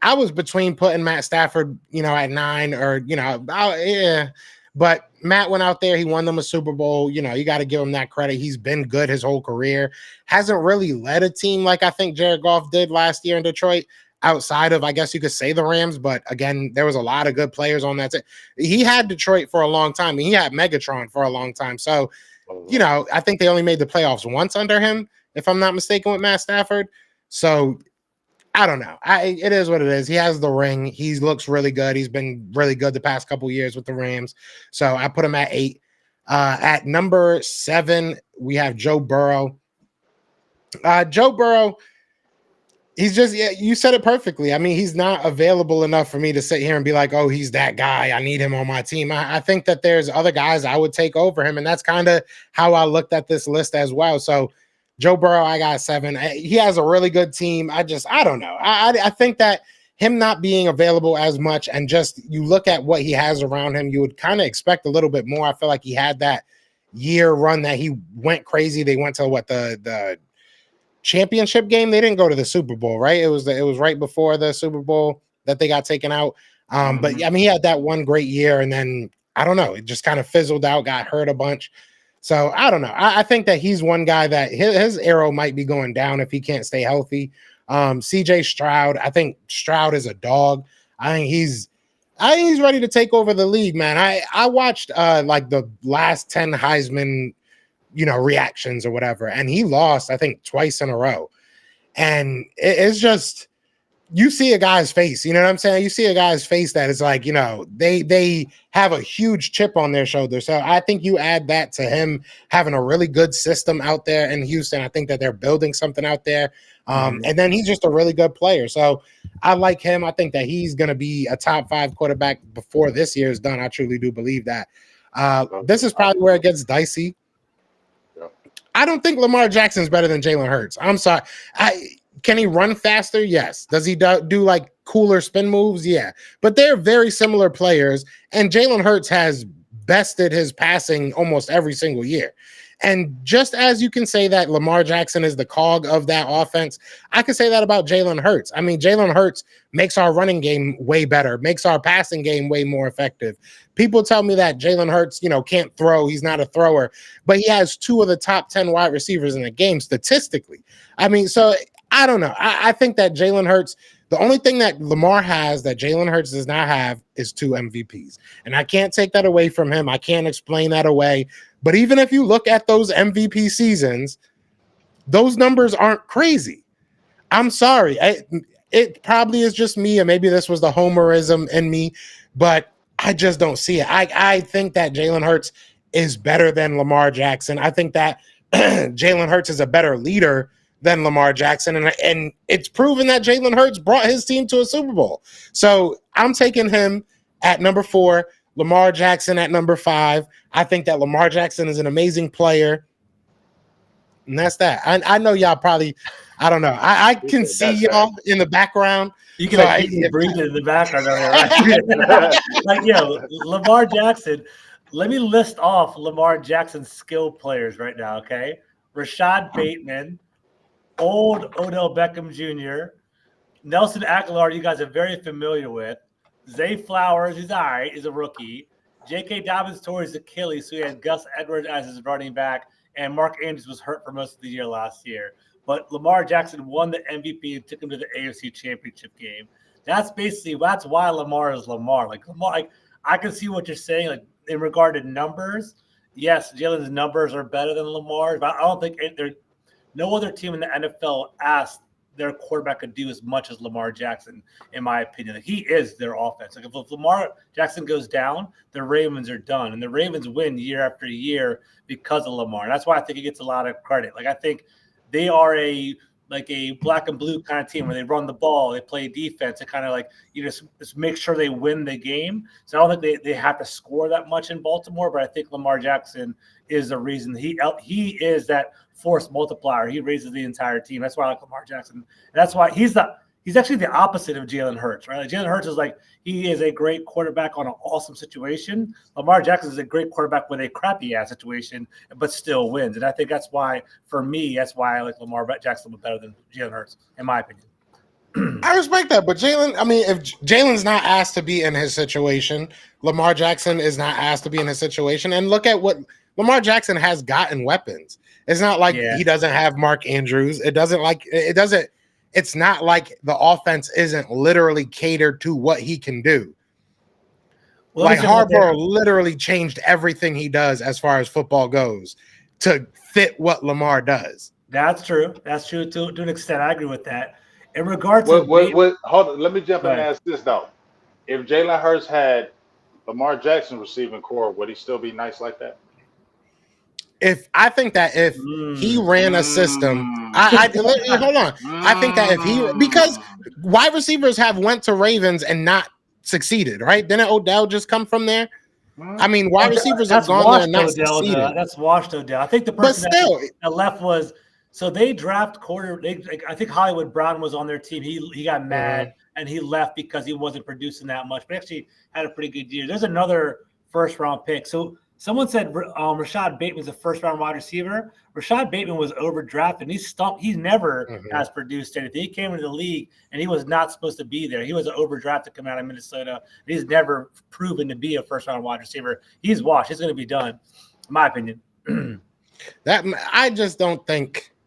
I was between putting Matt Stafford, at 9 or, but Matt went out there. He won them a Super Bowl. You got to give him that credit. He's been good his whole career. Hasn't really led a team like I think Jared Goff did last year in Detroit, outside of, I guess you could say, the Rams. But again, there was a lot of good players on that team. He had Detroit for a long time. He had Megatron for a long time. So, I think they only made the playoffs once under him, if I'm not mistaken, with Matt Stafford. So I don't know. It is what it is. He has the ring. He looks really good. He's been really good the past couple of years with the Rams. So I put him at 8. At number 7, we have Joe Burrow. Joe Burrow, he's just, you said it perfectly. I mean, he's not available enough for me to sit here and be like, oh, he's that guy. I need him on my team. I think that there's other guys I would take over him. And that's kind of how I looked at this list as well. So Joe Burrow, I got 7. He has a really good team. I don't know. I think that him not being available as much and just you look at what he has around him, you would kind of expect a little bit more. I feel like he had that year run that he went crazy. They went to the championship game. They didn't go to the Super Bowl, right? It was right before the Super Bowl that they got taken out. But I mean, he had that one great year, and then I don't know, it just kind of fizzled out, got hurt a bunch. So I don't know. I think that he's one guy that his arrow might be going down if he can't stay healthy. CJ Stroud, I think Stroud is a dog. I think he's ready to take over the league, man. I watched like the last 10 Heisman reactions or whatever, and he lost I think twice in a row. And it's just you see a guy's face, you know what I'm saying? You see a guy's face that is like, they have a huge chip on their shoulder. So I think you add that to him having a really good system out there in Houston. I think that they're building something out there. And then he's just a really good player. So I like him. I think that he's going to be a top 5 quarterback before this year is done. I truly do believe that. This is probably where it gets dicey. I don't think Lamar Jackson's better than Jalen Hurts. I'm sorry. Can he run faster? Yes. Does he do like cooler spin moves? Yeah. But they're very similar players, and Jalen Hurts has bested his passing almost every single year. And just as you can say that Lamar Jackson is the cog of that offense, I can say that about Jalen Hurts. I mean, Jalen Hurts makes our running game way better, makes our passing game way more effective. People tell me that Jalen Hurts, can't throw. He's not a thrower, but he has 2 of the top 10 wide receivers in the game statistically. I mean, so I don't know. I think that Jalen Hurts, the only thing that Lamar has that Jalen Hurts does not have is 2 MVPs. And I can't take that away from him. I can't explain that away. But even if you look at those MVP seasons, those numbers aren't crazy. I'm sorry. It probably is just me, and maybe this was the homerism in me, but I just don't see it. I think that Jalen Hurts is better than Lamar Jackson. I think that Jalen Hurts is a better leader than Lamar Jackson, and it's proven that Jalen Hurts brought his team to a Super Bowl. So I'm taking him at number 4, Lamar Jackson at number 5. I think that Lamar Jackson is an amazing player, and that's that. I know y'all probably, I don't know. I can see y'all in the background. You can breathe in the background over there, right? Lamar Jackson. Let me list off Lamar Jackson's skill players right now, okay? Rashad Bateman, old Odell Beckham Jr., Nelson Aguilar, you guys are very familiar with. Zay Flowers, he's all right, he's a rookie. J.K. Dobbins tore his Achilles, so he had Gus Edwards as his running back, and Mark Andrews was hurt for most of the year last year. But Lamar Jackson won the MVP and took him to the AFC Championship game. That's why Lamar is Lamar. Like Lamar, I can see what you're saying. Like in regard to numbers, yes, Jalen's numbers are better than Lamar's, but I don't think no other team in the NFL asked their quarterback could do as much as Lamar Jackson, in my opinion. Like, he is their offense. Like if Lamar Jackson goes down, the Ravens are done. And the Ravens win year after year because of Lamar. That's why I think he gets a lot of credit. Like I think they are a black and blue kind of team where they run the ball, they play defense, they kind of like just make sure they win the game. So I don't think they have to score that much in Baltimore, but I think Lamar Jackson is the reason he is that force multiplier. He raises the entire team. That's why I like Lamar Jackson. And that's why he's actually the opposite of Jalen Hurts, right? Like Jalen Hurts is like, he is a great quarterback on an awesome situation. Lamar Jackson is a great quarterback with a crappy ass situation, but still wins. And I think that's why, for me, that's why I like Lamar Jackson better than Jalen Hurts, in my opinion. I respect that, but Jalen, I mean, if Jalen's not asked to be in his situation, Lamar Jackson is not asked to be in his situation. And look at what Lamar Jackson has gotten weapons. It's not like he doesn't have Mark Andrews. It's not like the offense isn't literally catered to what he can do. Well, like Harbaugh literally changed everything he does as far as football goes to fit what Lamar does. That's true. That's true to an extent. I agree with that. In regards to hold on, let me jump in and ask this though. If Jalen Hurts had Lamar Jackson receiving core, would he still be nice like that? If he ran a system, hold on. I think that because wide receivers have went to Ravens and not succeeded, right? Didn't Odell just come from there? I mean, wide receivers have gone there and not succeeded. That's washed Odell. I think the person that left was so they draft I think Hollywood Brown was on their team. He got mad and he left because he wasn't producing that much, but actually had a pretty good year. There's another first round pick. So someone said Rashad Bateman's a first-round wide receiver. Rashad Bateman was overdrafted. And he never has produced anything. He came into the league, and he was not supposed to be there. He was an overdraft to come out of Minnesota. He's never proven to be a first-round wide receiver. He's washed. He's going to be done, in my opinion. I just don't think –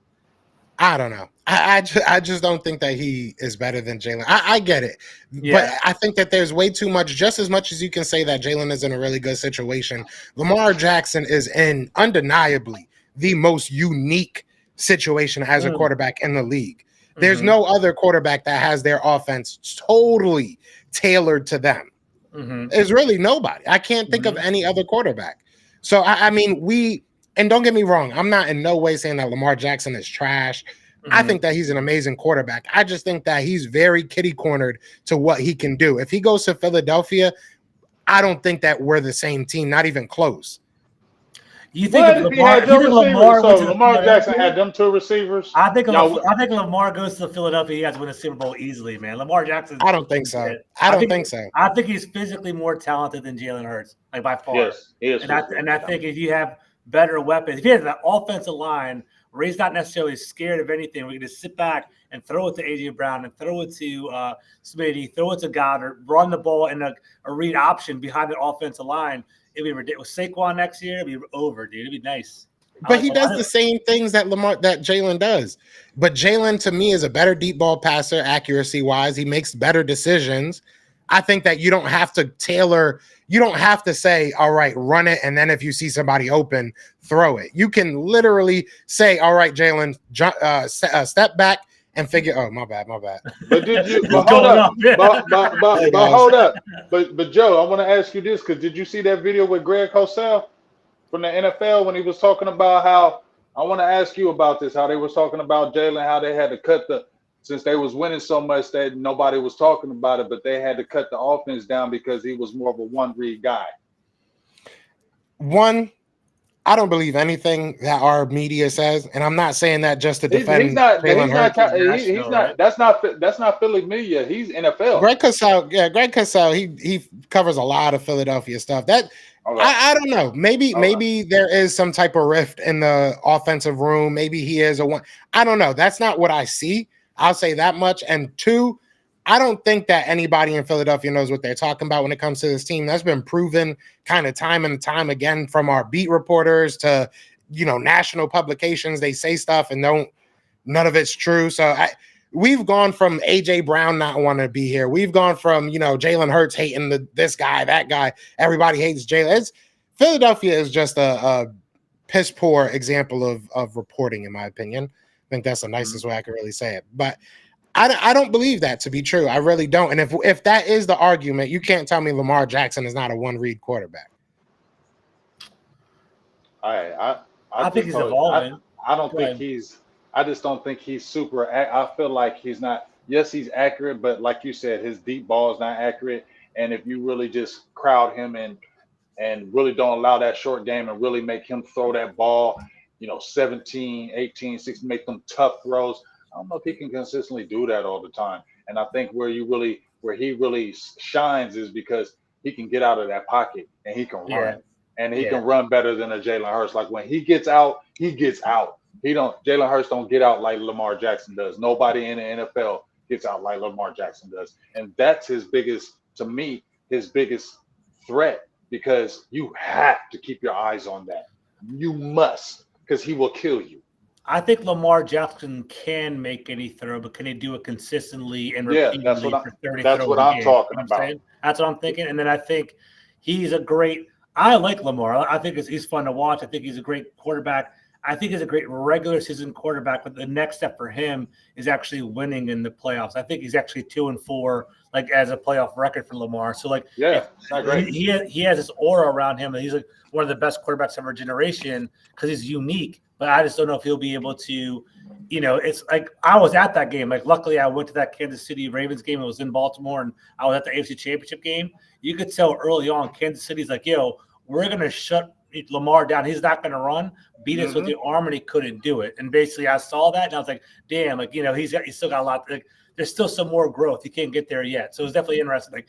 I don't know. I just don't think that he is better than Jalen. I get it. Yeah. But I think that there's way too much, just as much as you can say that Jalen is in a really good situation. Lamar Jackson is in undeniably the most unique situation as a quarterback in the league. There's no other quarterback that has their offense totally tailored to them. There's really nobody. I can't think of any other quarterback. So, I mean, and don't get me wrong, I'm not in no way saying that Lamar Jackson is trash. I think that he's an amazing quarterback. I just think that he's very kitty cornered to what he can do. If he goes to Philadelphia, I don't think that we're the same team, not even close. You think if Lamar Jackson had them 2 receivers? I think Lamar goes to Philadelphia, he has to win a Super Bowl easily, man. Lamar Jackson. I don't think so. I think so. I think he's physically more talented than Jalen Hurts, like by far. Yes, he is. And I think if you have better weapons, if you have that offensive line where he's not necessarily scared of anything, we can just sit back and throw it to AJ Brown and throw it to Smitty, throw it to Goddard, run the ball in a read option behind the offensive line. It'd be ridiculous. With Saquon next year, it'd be over, dude. It'd be nice. But he does the same things that Jalen does. But Jalen, to me, is a better deep ball passer, accuracy-wise. He makes better decisions. I think that you don't have to tailor. You don't have to say, all right, run it, and then if you see somebody open, throw it. You can literally say, all right, Jalen, step back and figure. Oh, my bad. But did you? But hold up. But hold up. But Joe, I want to ask you this because did you see that video with Greg Cosell from the NFL when he was talking about how? I want to ask you about this. How they was talking about Jalen, how they had to cut since they was winning so much that nobody was talking about it, but they had to cut the offense down because he was more of a one-read guy. One, I don't believe anything that our media says, and I'm not saying that just to defend. That's not Philly media. He's NFL. Greg Cosell, he covers a lot of Philadelphia stuff. That I don't know. Maybe there is some type of rift in the offensive room. Maybe he is a one. I don't know. That's not what I see. I'll say that much. And 2, I don't think that anybody in Philadelphia knows what they're talking about when it comes to this team. That's been proven kind of time and time again from our beat reporters to, national publications. They say stuff and none of it's true. So we've gone from AJ Brown not wanting to be here. We've gone from, Jalen Hurts hating this guy, that guy. Everybody hates Jalen. Philadelphia is just a piss poor example of reporting, in my opinion. I think that's the nicest way I can really say it. But I don't believe that to be true. I really don't. And if that is the argument, you can't tell me Lamar Jackson is not a one-read quarterback. I think he's evolving. I don't think he's – I just don't think he's super – I feel like he's not – yes, he's accurate, but like you said, his deep ball is not accurate. And if you really just crowd him and really don't allow that short game and really make him throw that ball, 17, 18, 16, make them tough throws – I don't know if he can consistently do that all the time. And I think where he really shines is because he can get out of that pocket and he can run. And he can run better than a Jalen Hurts. Like when he gets out, he gets out. Jalen Hurts don't get out like Lamar Jackson does. Nobody in the NFL gets out like Lamar Jackson does. And that's his biggest threat because you have to keep your eyes on that. You must, because he will kill you. I think Lamar Jackson can make any throw, but can he do it consistently and repeatedly for 30 That's what I'm talking about. That's what I'm thinking. And then I think I like Lamar. I think he's fun to watch. I think he's a great quarterback. I think he's a great regular season quarterback, but the next step for him is actually winning in the playoffs. I think he's actually 2-4, like as a playoff record for Lamar. So it's not great. He has this aura around him, and he's like one of the best quarterbacks of our generation because he's unique. But I just don't know if he'll be able to, it's like I was at that game. Like, luckily, I went to that Kansas City Ravens game. It was in Baltimore, and I was at the AFC Championship game. You could tell early on, Kansas City's like, we're going to shut Lamar down. He's not going to run, beat us with the arm, and he couldn't do it. And basically, I saw that, and I was like, damn, he's still got a lot. There's still some more growth. He can't get there yet. So it's definitely interesting.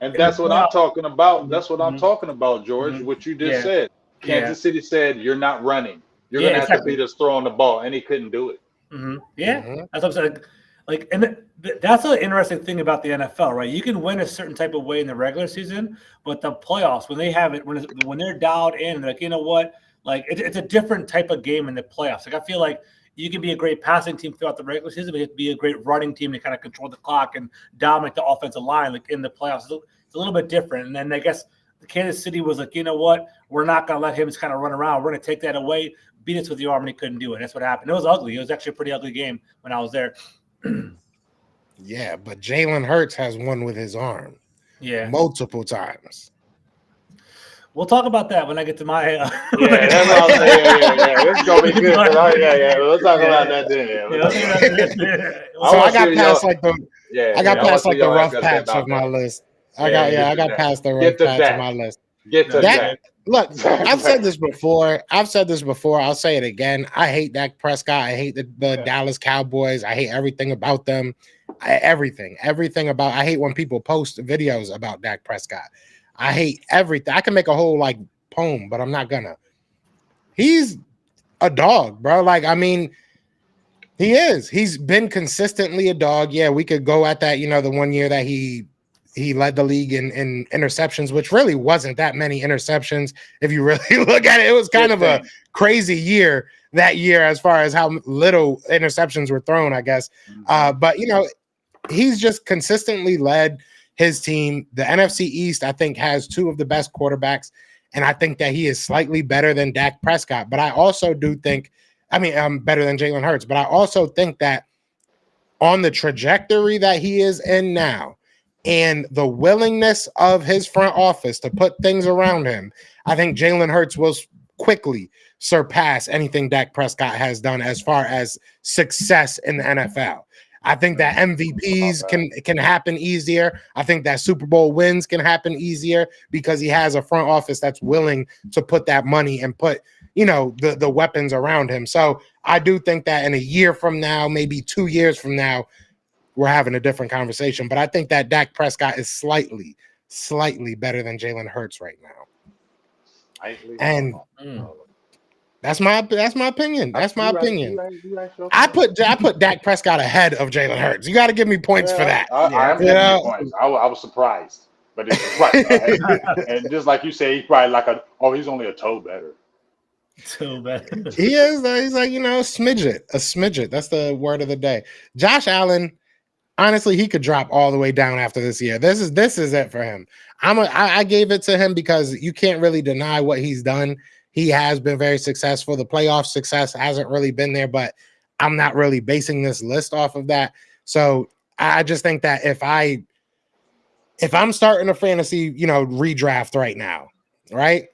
And that's what I'm talking about. That's what I'm talking about, George, what you just said. Kansas City said, you're not running. You're going to have to beat us throwing the ball, and he couldn't do it. That's what I'm saying. And that's the interesting thing about the NFL, right? You can win a certain type of way in the regular season, but the playoffs, when they have it, when they're dialed in, they're like, you know what? Like, it's a different type of game in the playoffs. Like, I feel like you can be a great passing team throughout the regular season, but you have to be a great running team to kind of control the clock and dominate the offensive line. Like in the playoffs, it's a little bit different. And then I guess Kansas City was like, you know what? We're not going to let him just kind of run around. We're going to take that away, beat us with the arm, and he couldn't do it. That's what happened. It was ugly. It was actually a pretty ugly game when I was there. Yeah, but Jalen Hurts has won with his arm. Yeah, multiple times. We'll talk about that when I get to my. Yeah, that's what I'm saying. Yeah. It's gonna be good. We'll talk about that then. So I got past like the rough patch patch of my list. I got past the rough Get to patch of that. my list. Get to that. Look, I've said this before. I'll say it again. I hate Dak Prescott. I hate the Dallas Cowboys. I hate everything about them. Everything about. I hate when people post videos about Dak Prescott. I hate everything. I can make a whole like poem, but I'm not gonna. He's a dog, bro. Like, I mean, he is. He's been consistently a dog. Yeah, we could go at that. You know, the 1 year that he led the league in interceptions, which really wasn't that many interceptions. If you really look at it, it was kind of a crazy year that year as far as how little interceptions were thrown, I guess. But, you know, he's just consistently led his team. The NFC East, I think, has two of the best quarterbacks, and I think that he is slightly better than Dak Prescott. But I also do think, better than Jalen Hurts. But I also think that on the trajectory that he is in now and the willingness of his front office to put things around him, I think Jalen Hurts will quickly surpass anything Dak Prescott has done as far as success in the NFL. I think that MVPs can happen easier. I think that Super Bowl wins can happen easier because he has a front office that's willing to put that money and put, you know, the weapons around him. So I do think that in a year from now, maybe 2 years from now, we're having a different conversation. But I think that Dak Prescott is slightly better than Jalen Hurts right now. And that's my opinion. That's my opinion. I put Dak Prescott ahead of Jalen Hurts. You got to give me points for that. I am giving you points. I was surprised, but it's right. And just like you say, he's probably like he's only a toe better. Toe better. He is. He's like, you know, a smidget. That's the word of the day. Josh Allen, honestly, he could drop all the way down after this year. This is it for him. I gave it to him because you can't really deny what he's done. He has been very successful. The playoff success hasn't really been there, but I'm not really basing this list off of that. So I just think that if I'm starting a fantasy, you know, redraft right now, right,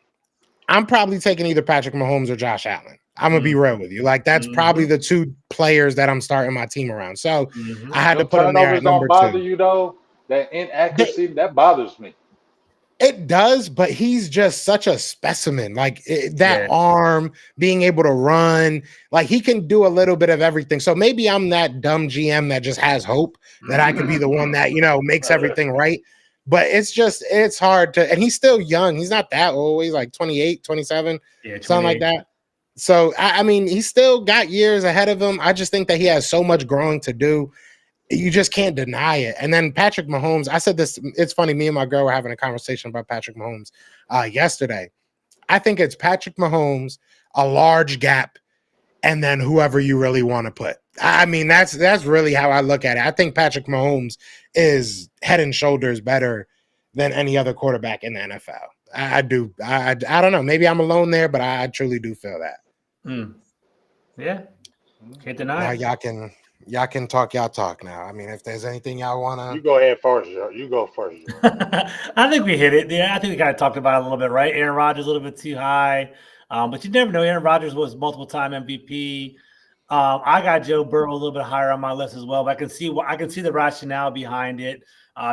I'm probably taking either Patrick Mahomes or Josh Allen. I'm gonna be real with you. Like, that's probably the two players that I'm starting my team around. So I had to put him there at number 2. Bother you though? That inaccuracy that bothers me. It does, but he's just such a specimen. Like arm, being able to run, like he can do a little bit of everything. So maybe I'm that dumb GM that just has hope that I could be the one that, you know, makes everything right. But it's hard to, and he's still young. He's not that old. He's like 28, 27, something like that. So, I mean, he's still got years ahead of him. I just think that he has so much growing to do. You just can't deny it. And then Patrick Mahomes, I said this, it's funny, me and my girl were having a conversation about Patrick Mahomes yesterday. I think it's Patrick Mahomes, a large gap, and then whoever you really want to put. I mean, that's really how I look at it. I think Patrick Mahomes is head and shoulders better than any other quarterback in the NFL. I do. I don't know. Maybe I'm alone there, but I truly do feel that. Yeah. Can't deny now it. Y'all can talk y'all talk now. I mean, if there's anything y'all want to. You go ahead first, Joe. You go first. I think we hit it. Yeah, I think we kind of talked about it a little bit, right? Aaron Rodgers a little bit too high. But you never know. Aaron Rodgers was multiple-time MVP. I got Joe Burrow a little bit higher on my list as well, but I can see the rationale behind it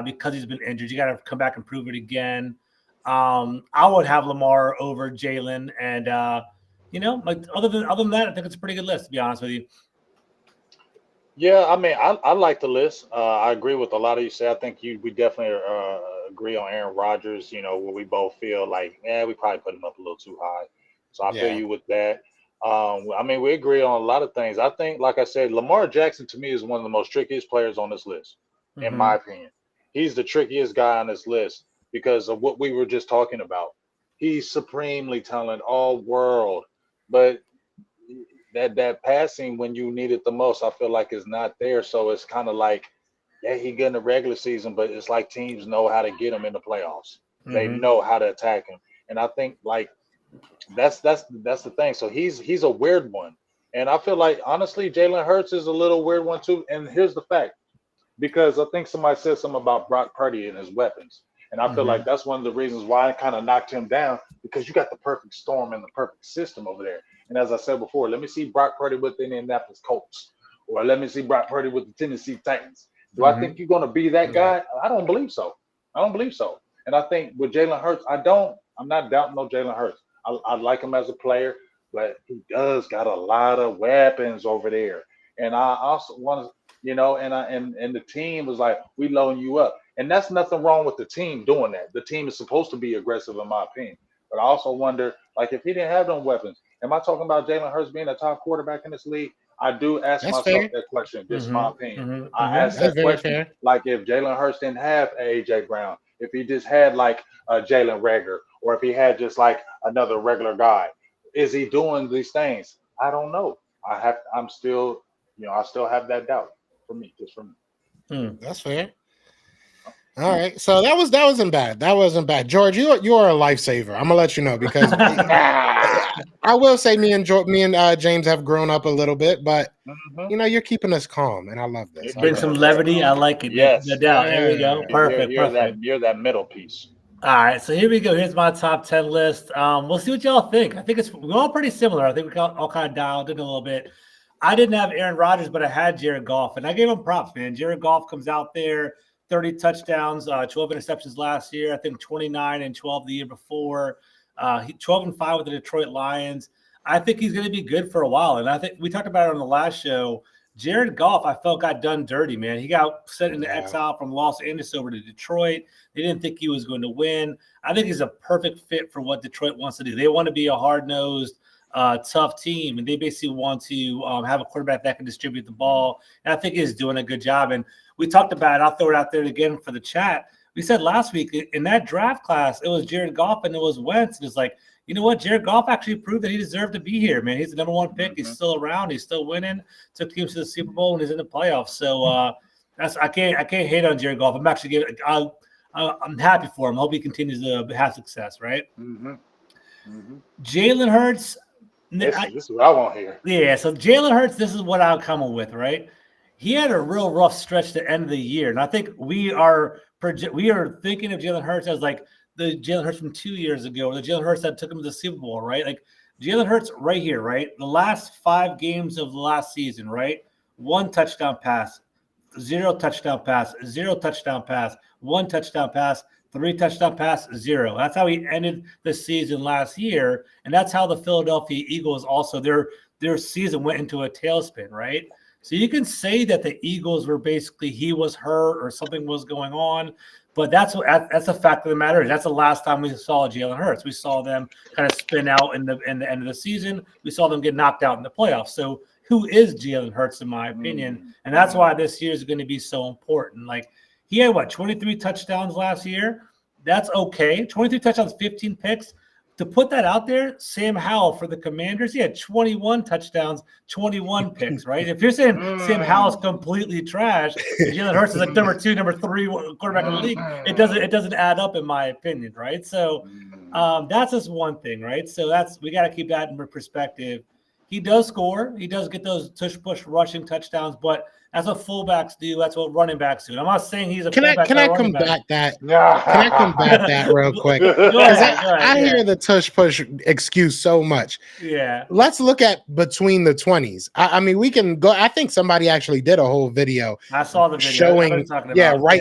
because he's been injured. You got to come back and prove it again. I would have Lamar over Jalen, and you know, like other than that, I think it's a pretty good list, to be honest with you. Yeah, I mean, I like the list. I agree with a lot of you say. I think we definitely agree on Aaron Rodgers. You know, where we both feel like, we probably put him up a little too high. So I feel you with that. I mean, we agree on a lot of things. I think, like I said, Lamar Jackson to me is one of the most trickiest players on this list, in my opinion. He's the trickiest guy on this list because of what we were just talking about. He's supremely talented, all world, but that passing when you need it the most, I feel like is not there. So it's kind of like, he get in the regular season, but it's like teams know how to get him in the playoffs. They know how to attack him, and I think like that's the thing. So he's a weird one And I feel like honestly, Jalen Hurts is a little weird one too. And here's the fact, because I think somebody said something about Brock Purdy and his weapons. And I feel like that's one of the reasons why I kind of knocked him down, because you got the perfect storm and the perfect system over there. And as I said before, let me see Brock Purdy with the Indianapolis Colts, or let me see Brock Purdy with the Tennessee Titans. Do I think you're going to be that guy? I don't believe so. I don't believe so. And I think with Jalen Hurts, I'm not doubting no Jalen Hurts. I like him as a player, but he does got a lot of weapons over there. And I also want to, and the team was like, we loading you up. And that's nothing wrong with the team doing that. The team is supposed to be aggressive, in my opinion. But I also wonder, like, if he didn't have them weapons, am I talking about Jalen Hurts being a top quarterback in this league? I do ask myself that question. This is my opinion. I ask that question, like, if Jalen Hurts didn't have AJ Brown, if he just had like a Jalen Reagor, or if he had just like another regular guy, is he doing these things? I don't know. I still have that doubt for me. That's fair. All right, so that wasn't bad. That wasn't bad, George. You are a lifesaver. I'm gonna let you know, because I will say me and James have grown up a little bit, but you're keeping us calm, and I love this. Bring some levity. I like it. Yes, no doubt. There we go. Perfect. You're that middle piece. All right, so here we go. Here's my top 10 list. We'll see what y'all think. I think we're all pretty similar. I think we all kind of dialed in a little bit. I didn't have Aaron Rodgers, but I had Jared Goff, and I gave him props, man. Jared Goff comes out there, 30 touchdowns, 12 interceptions last year. I think 29 and 12 the year before. 12 and 5 with the Detroit Lions. I think he's going to be good for a while. And I think we talked about it on the last show. Jared Goff, I felt, got done dirty, man. He got sent into exile from Los Angeles over to Detroit. They didn't think he was going to win. I think he's a perfect fit for what Detroit wants to do. They want to be a hard-nosed, tough team, and they basically want to have a quarterback that can distribute the ball. And I think he's doing a good job. And we talked about it. I'll throw it out there again for the chat. We said last week in that draft class, it was Jared Goff and it was Wentz. And it's like, you know what? Jared Goff actually proved that he deserved to be here, man. He's the number one pick. He's still around. He's still winning. Took teams to the Super Bowl and he's in the playoffs. So I can't hate on Jared Goff. I'm happy for him. I hope he continues to have success. Right? Jalen Hurts. This is what I want here. Yeah. So Jalen Hurts. This is what I'm coming with. Right? He had a real rough stretch to end the year, and I think we are thinking of Jalen Hurts as like the Jalen Hurts from 2 years ago, or the Jalen Hurts that took him to the Super Bowl, right? Like Jalen Hurts right here, right? The last 5 games of the last season, right? 1 touchdown pass, 0 touchdown pass, 0 touchdown pass, 1 touchdown pass, 3 touchdown pass, 0. That's how he ended the season last year, and that's how the Philadelphia Eagles also their season went into a tailspin, right? So you can say that the Eagles were basically he was hurt or something was going on, but that's a fact of the matter. That's the last time we saw Jalen Hurts. We saw them kind of spin out in the end of the season. We saw them get knocked out in the playoffs. So who is Jalen Hurts, in my opinion? And that's why this year is going to be so important. Like he had 23 touchdowns last year. That's okay. 23 touchdowns, 15 picks. To put that out there, Sam Howell for the Commanders, he had 21 touchdowns, 21 picks, right? If you're saying Sam Howell's completely trash, Jalen Hurts is like number 2, number 3 quarterback in the league, it doesn't add up in my opinion, right? So that's just one thing, right? So we got to keep that in perspective. He does score. He does get those tush-push rushing touchdowns, but that's what fullbacks do. That's what running backs do. I'm not saying he's a fullback. Can I combat that? Can I combat that real quick? I hear the tush-push excuse so much. Yeah. Let's look at between the 20s. I mean, we can go. I think somebody actually did a whole video. I saw the video showing,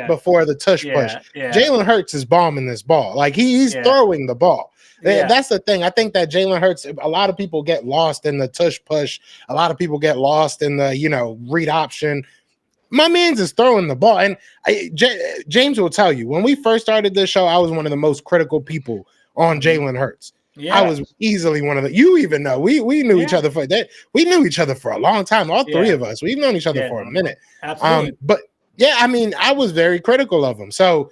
before the tush-push. Yeah. Jalen Hurts is bombing this ball. Like he's throwing the ball. Yeah. That's the thing. I think that Jalen Hurts, a lot of people get lost in the tush push. A lot of people get lost in the, read option. My man's is throwing the ball. And James will tell you, when we first started this show, I was one of the most critical people on Jalen Hurts. Yeah. I was easily one of the, you even know, we knew each other for that. We knew each other for a long time. All 3 of us, we've known each other for a minute. Absolutely. But yeah, I mean, I was very critical of him. So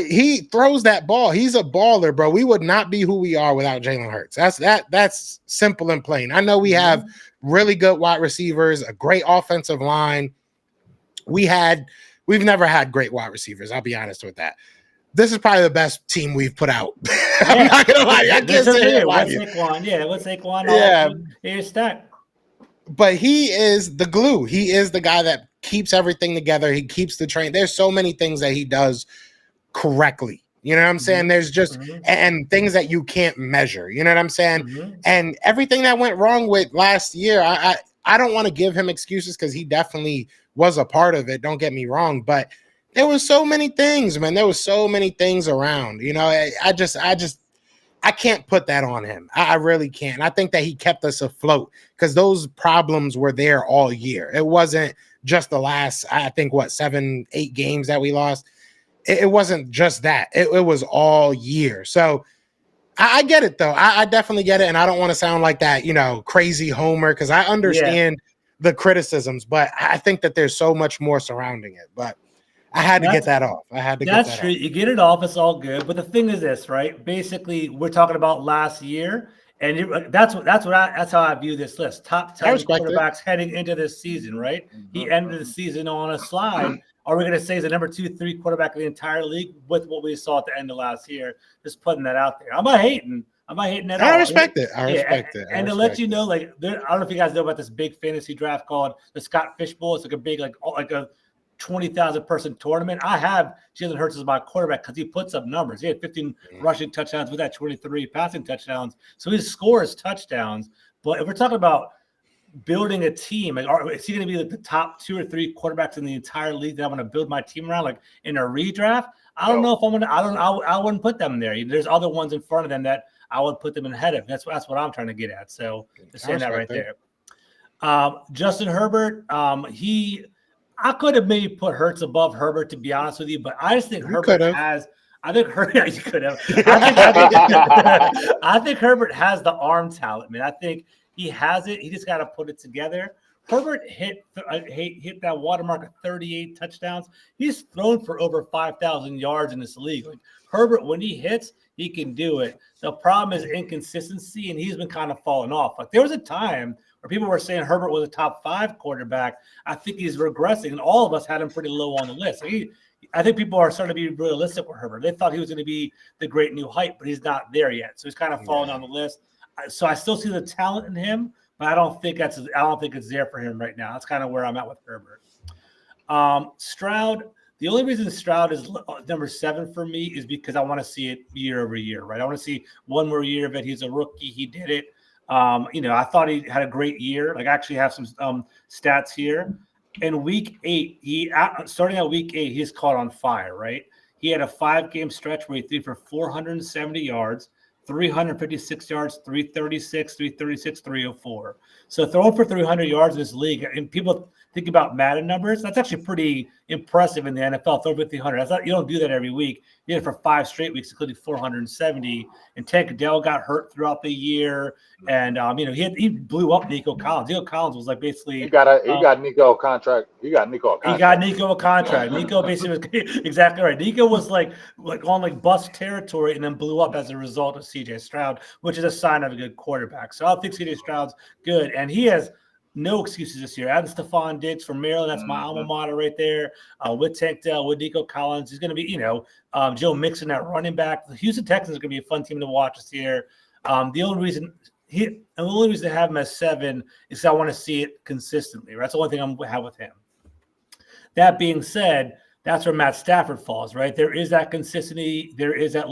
he throws that ball. He's a baller, bro. We would not be who we are without Jalen Hurts. That's simple and plain. I know we have really good wide receivers, a great offensive line. We've never had great wide receivers. I'll be honest with that. This is probably the best team we've put out. I'm not gonna lie. I can't say it. What's Saquon? Yeah, what's Saquon? Yeah, it's stacked. but he is the glue. He is the guy that keeps everything together. He keeps the train. There's so many things that he does correctly. You know what I'm saying? There's just and things that you can't measure. You know what I'm saying? And everything that went wrong with last year, I don't want to give him excuses because he definitely was a part of it. Don't get me wrong, but there was so many things, man. There was so many things around. You know, I can't put that on him. I really can't. I think that he kept us afloat because those problems were there all year. It wasn't just the last, I think, 7, 8 games that we lost. It wasn't just that. It was all year. So I get it, though. I definitely get it. And I don't want to sound like that, crazy homer, because I understand the criticisms, but I think that there's so much more surrounding it. But I had to get that off. That's true. You get it off. It's all good. But the thing is this, right? Basically, we're talking about last year. And that's how I view this list. Top 10 quarterbacks heading into this season, right? He ended the season on a slide. Are we going to say he's the number 2, 3 quarterback in the entire league with what we saw at the end of last year? Just putting that out there. I'm not hating at all. I respect it. I respect it. And to let you know, I don't know if you guys know about this big fantasy draft called the Scott Fish Bowl. It's like a big, like a 20,000 person tournament. I have Jalen Hurts as my quarterback because he puts up numbers. He had 15 rushing touchdowns with that 23 passing touchdowns. So he scores touchdowns. But if we're talking about building a team, is he going to be like the top 2 or 3 quarterbacks in the entire league that I'm going to build my team around, like in a redraft? I don't know if I'm going to. I wouldn't put them there. There's other ones in front of them that I would put them ahead of. That's what I'm trying to get at. So just saying that right there. Justin Herbert, I could have maybe put Hurts above Herbert, to be honest with you, but I just think Herbert has. I think you could have. I think Herbert has the arm talent, man. I think he has it. He just got to put it together. Herbert hit that watermark of 38 touchdowns. He's thrown for over 5,000 yards in this league. Like Herbert, when he hits, he can do it. The problem is inconsistency, and he's been kind of falling off. Like there was a time where people were saying Herbert was a top 5 quarterback. I think he's regressing, and all of us had him pretty low on the list. I think people are starting to be realistic with Herbert. They thought he was going to be the great new hype, but he's not there yet. So he's kind of falling on the list. So I still see the talent in him, but I don't think it's there for him right now. That's kind of where I'm at with Herbert. Stroud. The only reason Stroud is number 7 for me is because I want to see it year over year, right? I want to see one more year of it. He's a rookie. He did it. I thought he had a great year. Like I actually have some stats here. In week 8, starting at week 8, he's caught on fire, right? He had a 5-game stretch where he threw for 470 yards, 356 yards, 336, 336, 304. So throwing for 300 yards in this league, and people think about Madden numbers, that's actually pretty impressive in the NFL. Throw for 300. You don't do that every week. He did it for 5 straight weeks, including 470. And Ten Qbs got hurt throughout the year, and he blew up Nico Collins. Nico Collins was like basically he got Nico a contract. He got Nico a contract. Nico basically was exactly right. Nico was like on bust territory, and then blew up as a result of CJ Stroud, which is a sign of a good quarterback. So I think CJ Stroud's good, and he has no excuses this year. Adding Stephon Diggs from Maryland, that's my alma mater right there. With Tank Dell, with Nico Collins, he's going to be, Joe Mixon at running back. The Houston Texans are going to be a fun team to watch this year. The only reason to have him as 7 is I want to see it consistently. Right? That's the only thing I'm going to have with him. That being said, that's where Matt Stafford falls. Right? There is that consistency. There is that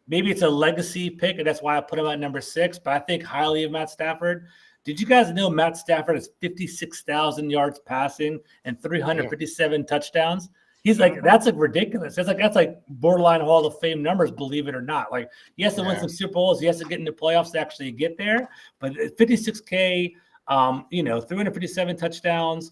maybe it's a legacy pick, and that's why I put him at number 6. But I think highly of Matt Stafford. Did you guys know Matt Stafford has 56,000 yards passing and 357 touchdowns? He's that's ridiculous. That's borderline Hall of Fame numbers, believe it or not. He has to win some Super Bowls. He has to get into playoffs to actually get there. But 56K, 357 touchdowns.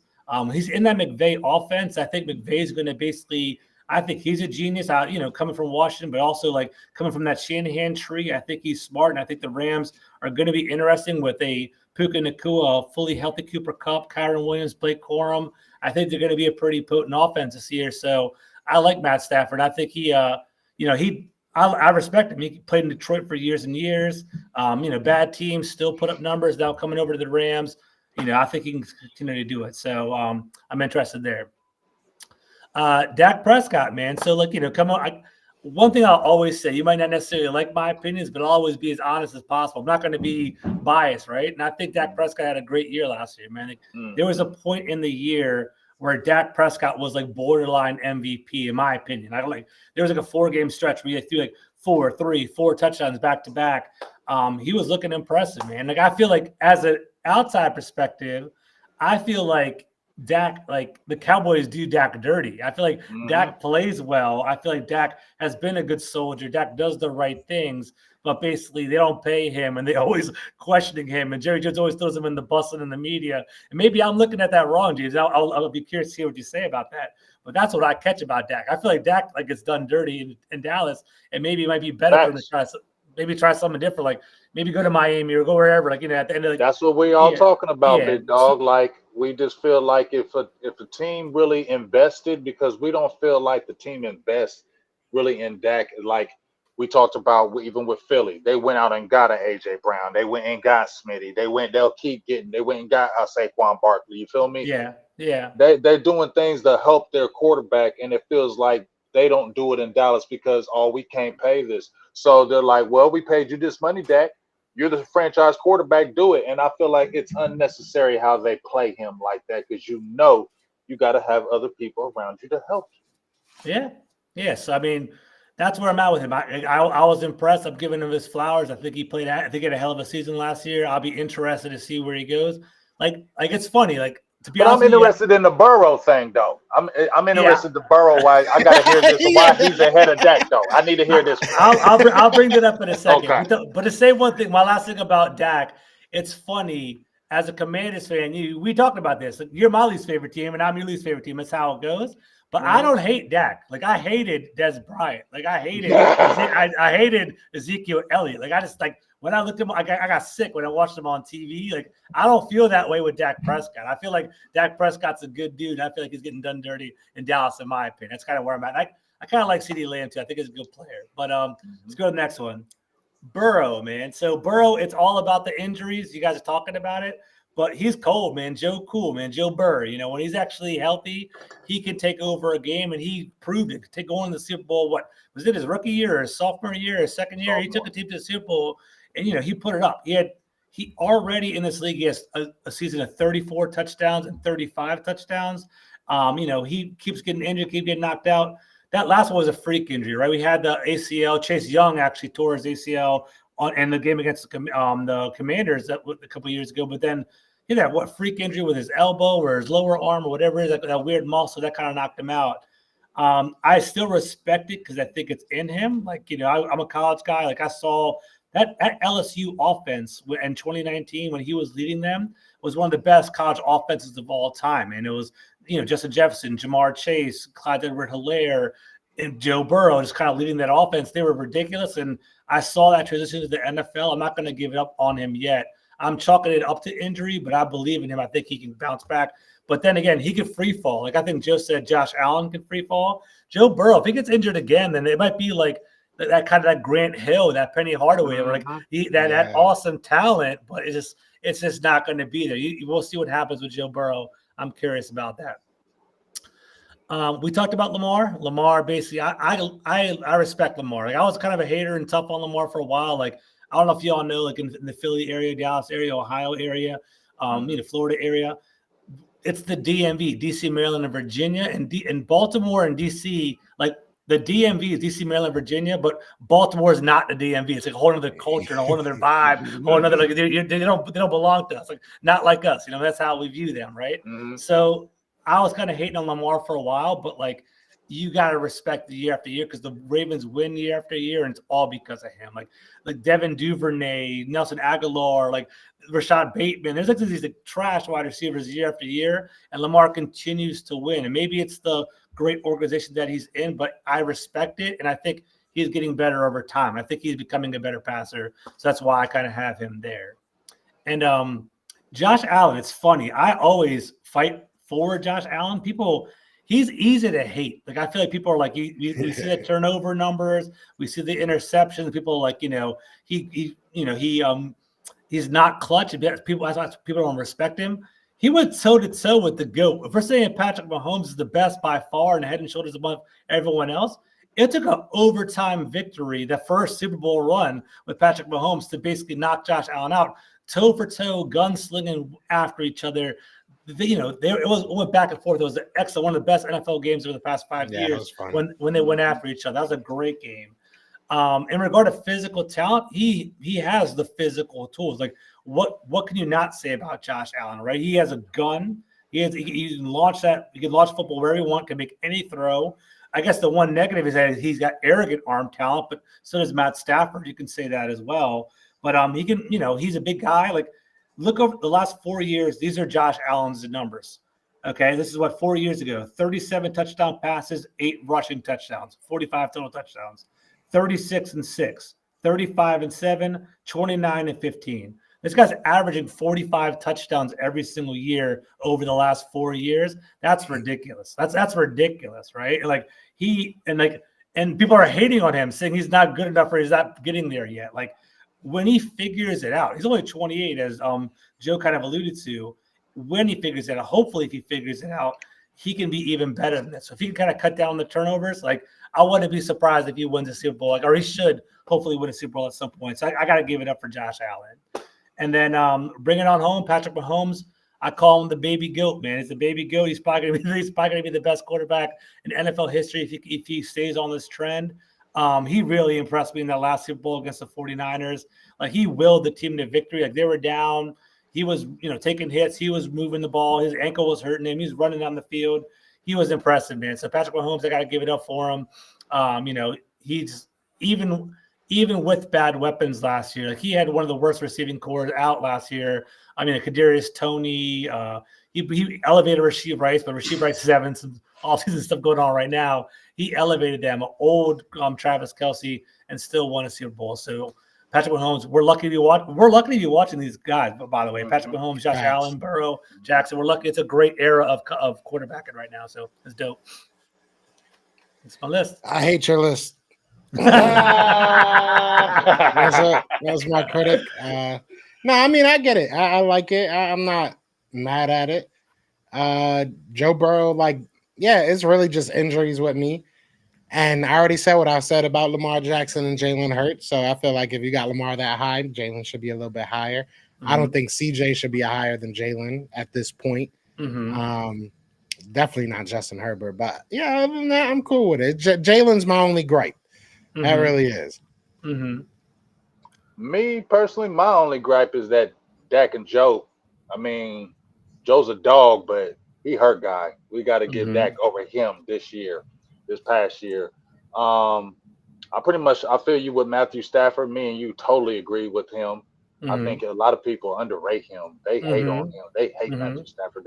He's in that McVay offense. I think McVay's going to I think he's a genius, coming from Washington, but also coming from that Shanahan tree. I think he's smart, and I think the Rams are going to be interesting with a Puka Nacua, a fully healthy Cooper Kupp, Kyron Williams, Blake Corum. I think they're going to be a pretty potent offense this year. So I like Matt Stafford. I think I respect him. He played in Detroit for years and years. Bad teams still put up numbers. Now coming over to the Rams, I think he can continue to do it. So I'm interested there. Dak Prescott, man. So come on. one thing I'll always say, you might not necessarily like my opinions, but I'll always be as honest as possible. I'm not going to be biased, right? And I think Dak Prescott had a great year last year, man. Like, there was a point in the year where Dak Prescott was like borderline MVP, in my opinion. There was like a 4-game stretch where he threw like 4 touchdowns back to back. He was looking impressive, man. Like, I feel like as an outside perspective, I feel like Dak, like the Cowboys do Dak dirty. I feel like Dak plays well. I feel like Dak has been a good soldier. Dak does the right things, but basically they don't pay him and they always questioning him. And Jerry Jones always throws him in the bus and in the media. And maybe I'm looking at that wrong, James. I'll be curious to hear what you say about that. But that's what I catch about Dak. I feel like Dak like gets done dirty in Dallas, and maybe it might be better for him to try something different. Like maybe go to Miami or go wherever. Like, at the end of the that's what we all talking about, big dog. Like we just feel like if a team really invested, because we don't feel like the team invests really in Dak. Like we talked about even with Philly, they went out and got an AJ Brown. They went and got Smitty. They went and got Saquon Barkley. You feel me? Yeah. They're doing things to help their quarterback, and it feels like they don't do it in Dallas because we can't pay this. So they're like, well, we paid you this money, Dak. You're the franchise quarterback. Do it. And I feel like it's unnecessary how they play him like that, because you got to have other people around you to help you. Yeah. Yes. I mean, that's where I'm at with him. I was impressed. I'm giving him his flowers. I think he had a hell of a season last year. I'll be interested to see where he goes. Like it's funny. Like, to be honest, I'm interested in the Burrow thing, though. I'm interested in the Burrow. Why I gotta hear this? Why he's ahead of Dak, though? I need to hear this. I'll bring that up in a second. Okay. But to say one thing, my last thing about Dak, it's funny as a Commanders fan. We talked about this. You're my least favorite team, and I'm your least favorite team. That's how it goes. But I don't hate Dak. Like I hated Des Bryant. Like I hated I hated Ezekiel Elliott. Like I just like. When I looked at him, I got sick when I watched him on TV. Like, I don't feel that way with Dak Prescott. I feel like Dak Prescott's a good dude. I feel like he's getting done dirty in Dallas, in my opinion. That's kind of where I'm at. I kind of like CeeDee Lamb, too. I think he's a good player. But let's go to the next one. Burrow, man. So, Burrow, it's all about the injuries. You guys are talking about it. But he's cold, man. Joe Burrow. When he's actually healthy, he can take over a game, and he proved it. Take going to the Super Bowl, what? Was it his rookie year or his sophomore year or his second year? He took a team to the Super Bowl. And, he put it up. He already in this league, he has a season of 34 touchdowns and 35 touchdowns. He keeps getting injured, keeps getting knocked out. That last one was a freak injury, right? We had the ACL. Chase Young actually tore his ACL in the game against the Commanders a couple of years ago. But then he had that freak injury with his elbow or his lower arm or whatever it is, that weird muscle that kind of knocked him out. I still respect it because I think it's in him. Like, I'm a college guy. Like I saw – That LSU offense in 2019, when he was leading them, was one of the best college offenses of all time. And it was, Justin Jefferson, Jamar Chase, Clyde Edwards-Helaire, and Joe Burrow just kind of leading that offense. They were ridiculous. And I saw that transition to the NFL. I'm not going to give it up on him yet. I'm chalking it up to injury, but I believe in him. I think he can bounce back. But then again, he could free fall. Like I think Joe said, Josh Allen can free fall. Joe Burrow, if he gets injured again, then it might be like that kind of that Grant Hill, that Penny Hardaway, like that awesome talent, but it's just not going to be there. We'll see what happens with Joe Burrow. I'm curious about that. We talked about Lamar. Lamar, basically, I respect Lamar. Like I was kind of a hater and tough on Lamar for a while. Like I don't know if y'all know, like in the Philly area, Dallas area, Ohio area, Florida area, it's the DMV, DC, Maryland, and Virginia, and Baltimore and DC, like. The DMV is DC, Maryland, Virginia, but Baltimore is not the DMV. It's like a whole other culture and a whole other vibe, whole another like they don't belong to us, like not like us. That's how we view them, right? Mm-hmm. So I was kind of hating on Lamar for a while, but like you got to respect the year after year because the Ravens win year after year, and it's all because of him. Like Devin Duvernay, Nelson Aguilar, like Rashad Bateman. There's like these trash wide receivers year after year, and Lamar continues to win. And maybe it's the great organization that he's in, but I respect it, and I think he's getting better over time. I think he's becoming a better passer, so that's why I kind of have him there. And Josh Allen, it's funny. I always fight for Josh Allen. He's easy to hate. Like I feel like people are like, we see the turnover numbers, we see the interceptions. People are like, he's not clutch. People don't respect him. He went toe-to-toe with the GOAT. If we're saying Patrick Mahomes is the best by far and head and shoulders above everyone else, It took an overtime victory, the first Super Bowl run with Patrick Mahomes, to basically knock Josh Allen out, toe for toe, gunslinging after each other. It went back and forth. It was excellent, one of the best NFL games over the past 5 years when they went after each other. That was a great game. In regard to physical talent, he has the physical tools. Like what can you not say about Josh Allen, right? He has a gun. He can launch football wherever he wants, can make any throw. I guess the one negative is that he's got arrogant arm talent, but so does Matt Stafford. You can say that as well. But he can, he's a big guy. Like, look over the last 4 years. These are Josh Allen's numbers. Okay, this is 4 years ago. 37 touchdown passes, 8 rushing touchdowns, 45 total touchdowns, 36-6, 35-7, 29-15. This guy's averaging 45 touchdowns every single year over the last 4 years. That's ridiculous. That's ridiculous, right? And people are hating on him, saying he's not good enough or he's not getting there yet. Like, when he figures it out, he's only 28, as Joe kind of alluded to. When he figures it out, hopefully, if he figures it out, he can be even better than this. So if he can kind of cut down the turnovers, like, I wouldn't be surprised if he wins a Super Bowl, or he should hopefully win a Super Bowl at some point. So I got to give it up for Josh Allen. And then bring it on home, Patrick Mahomes. I call him the baby goat, man. He's the baby goat. He's probably going to be the best quarterback in NFL history if he stays on this trend. He really impressed me in that last Super Bowl against the 49ers. Like, he willed the team to victory. Like, they were down. He was, taking hits. He was moving the ball. His ankle was hurting him. He's running down the field. He was impressive, man. So Patrick Mahomes, I got to give it up for him. He's even with bad weapons last year, like, he had one of the worst receiving cores out last year. I mean, Kadarius Toney, he elevated Rasheed Rice, but Rasheed Rice is having some all-season stuff going on right now. He elevated them, old Travis Kelce, and still won a Super Bowl. So Patrick Mahomes, we're lucky to be watching these guys. But by the way, Patrick Mahomes, Josh Allen, Burrow, Jackson, we're lucky. It's a great era of quarterbacking right now. So it's dope. It's my list. I hate your list. That's my critic. No, I mean, I get it. I like it. I'm not mad at it. Joe Burrow, it's really just injuries with me. And I already said what I said about Lamar Jackson and Jalen Hurts. So I feel like if you got Lamar that high, Jalen should be a little bit higher. Mm-hmm. I don't think CJ should be higher than Jalen at this point. Mm-hmm. Definitely not Justin Herbert. But yeah, other than that, I'm cool with it. Jalen's my only gripe. Mm-hmm. That really is. Mm-hmm. Me personally, my only gripe is that Dak and Joe. I mean, Joe's a dog, but he hurt guy. We got to get Dak over him this past year. I feel you with Matthew Stafford. Me and you totally agree with him. Mm-hmm. I think a lot of people underrate him. They hate on him. They hate Matthew Stafford.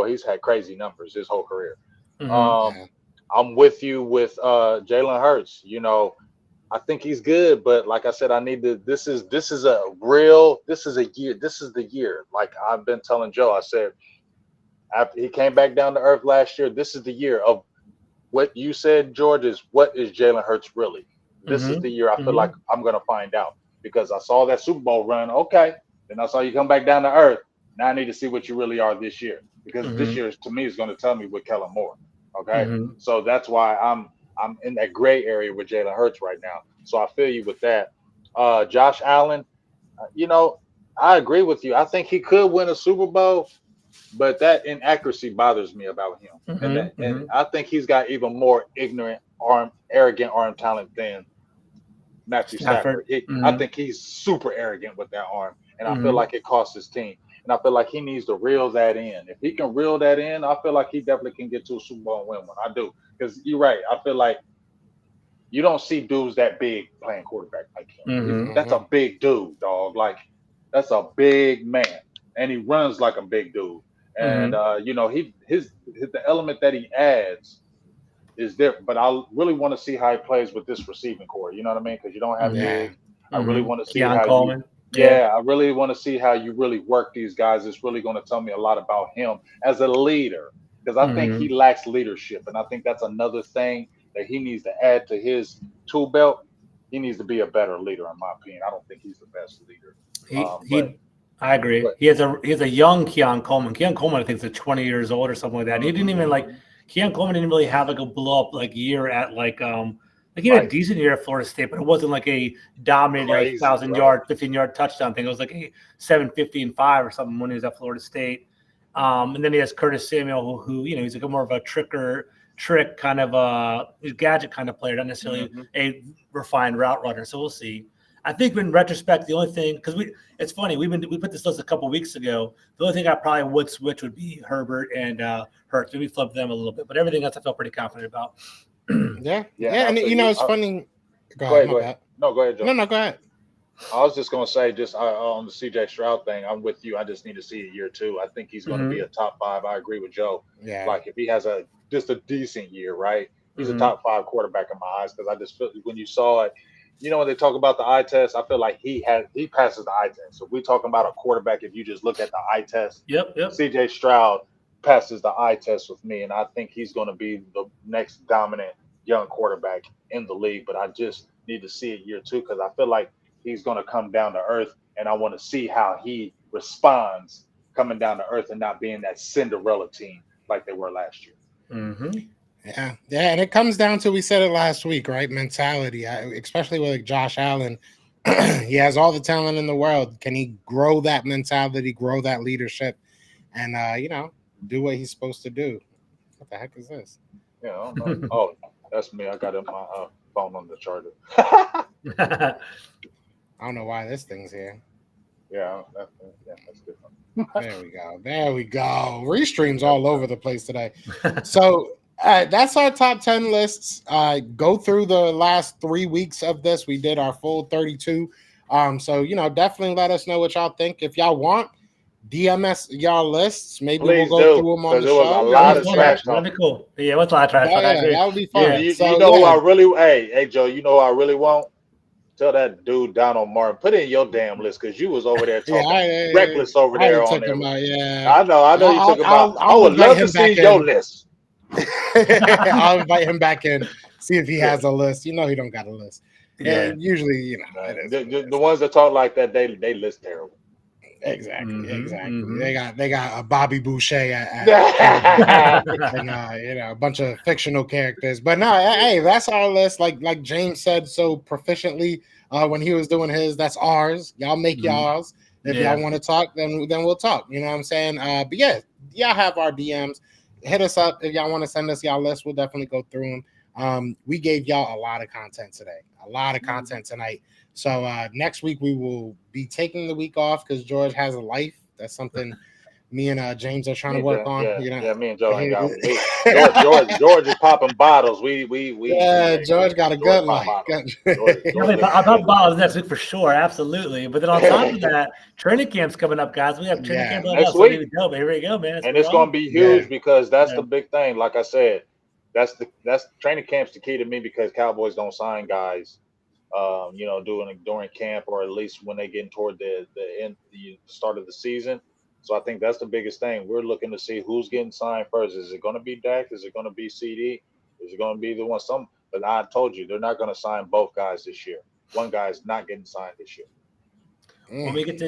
He's had crazy numbers his whole career. Mm-hmm. I'm with you with Jalen Hurts. I think he's good, but like I said, this is the year. Like I've been telling Joe, I said, after he came back down to earth last year, this is the year of what you said, George, is what is Jalen Hurts really? This is the year I feel like I'm going to find out, because I saw that Super Bowl run. Okay. Then I saw you come back down to earth. Now I need to see what you really are this year, because this year to me is going to tell me with Kellen Moore. Okay. So that's why I'm in that gray area with Jalen Hurts right now. So I feel you with that. Josh Allen, I agree with you. I think he could win a Super Bowl, but that inaccuracy bothers me about him. And I think he's got even more arrogant arm talent than Matthew Stafford. I think he's super arrogant with that arm, and I feel like it costs his team. And I feel like he needs to reel that in. If he can reel that in, I feel like he definitely can get to a Super Bowl and win one. I do. Because you're right. I feel like you don't see dudes that big playing quarterback like him. That's a big dude, dog. Like, that's a big man. And he runs like a big dude. And, the element that he adds is different. But I really want to see how he plays with this receiving core. You know what I mean? Because you don't have big. I really want to see how Coleman. I really want to see how you really work these guys. It's really going to tell me a lot about him as a leader, because I think he lacks leadership. And I think that's another thing that he needs to add to his tool belt. He needs to be a better leader, in my opinion. I don't think he's the best leader. I agree. He has a young Keon Coleman. Keon Coleman, I think, is 20 years old or something like that. He didn't even Keon Coleman didn't really have like a blow up like year at like he had a decent year at Florida State, but it wasn't like a dominating like 1,000-yard, 15-yard touchdown thing. It was like a 750 and 5 or something when he was at Florida State. And then he has Curtis Samuel, who he's like a more of a trick kind of a gadget kind of player, not necessarily a refined route runner. So we'll see. I think in retrospect, the only thing, because it's funny, we put this list a couple weeks ago. The only thing I probably would switch would be Herbert and Hurts. Maybe flip them a little bit, but everything else I felt pretty confident about. Yeah. And it's funny. Go ahead. No, go ahead, Joe. No, go ahead. I was just going to say, just on the CJ Stroud thing, I'm with you. I just need to see a year two. I think he's going to be a top 5. I agree with Joe. Yeah. Like if he has just a decent year, right? He's a top 5 quarterback in my eyes, because I just feel when you saw it, when they talk about the eye test, I feel like he passes the eye test. So if we're talking about a quarterback, if you just look at the eye test, yep. CJ Stroud passes the eye test with me, and I think he's going to be the next dominant young quarterback in the league. But I just need to see it year 2, because I feel like he's going to come down to earth, and I want to see how he responds coming down to earth and not being that Cinderella team like they were last year. Mm-hmm. Yeah, and it comes down to, we said it last week, right? Mentality, especially with like Josh Allen. He has all the talent in the world. Can he grow that mentality, grow that leadership, and do what he's supposed to do? What the heck is this? Yeah, I don't know. Oh, that's me. I got my phone on the charger. I don't know why this thing's here. Yeah, that's different. There we go. Restreams all over the place today. So that's our top 10 lists. Go through the last 3 weeks of this. We did our full 32. So definitely let us know what y'all think. If y'all want, DMS y'all lists. Maybe we'll go through them on the show. A lot of trash. That'd be cool. Yeah, what's a lot of trash? That would be fun. Yeah. Who I really? Hey, Joe. You know who I really want? Tell that dude Donald Martin, put in your damn list, because you was over there talking reckless over there on there. I know you took him out. I would love to see your list. I'll invite him back in, see if he has a list. He don't got a list. Yeah, usually the ones that talk like that, they list terrible. Exactly. They got a Bobby Boucher and a bunch of fictional characters. But no, hey, that's our list. Like James said so proficiently when he was doing his. That's ours. Y'all make y'all's. If y'all want to talk, then we'll talk. You know what I'm saying? But yeah, y'all have our DMs. Hit us up if y'all want to send us y'all list. We'll definitely go through them. We gave y'all a lot of content today. A lot of content tonight. So next week we will be taking the week off because George has a life. That's something me and James are trying to work on. Yeah, me and Joe ain't got George is popping bottles. We George got a good life. I'll pop bottles next week for sure, absolutely. But then on top of that, training camp's coming up, guys. We have training camp next week. Here we go, man. And it's going to be huge because that's the big thing. Like I said, that's training camp's the key to me, because Cowboys don't sign guys. During camp, or at least when they get toward the end, the start of the season. So I think that's the biggest thing. We're looking to see who's getting signed first. Is it going to be Dak? Is it going to be CD? Is it going to be the one? But I told you, they're not going to sign both guys this year. One guy's not getting signed this year. When we get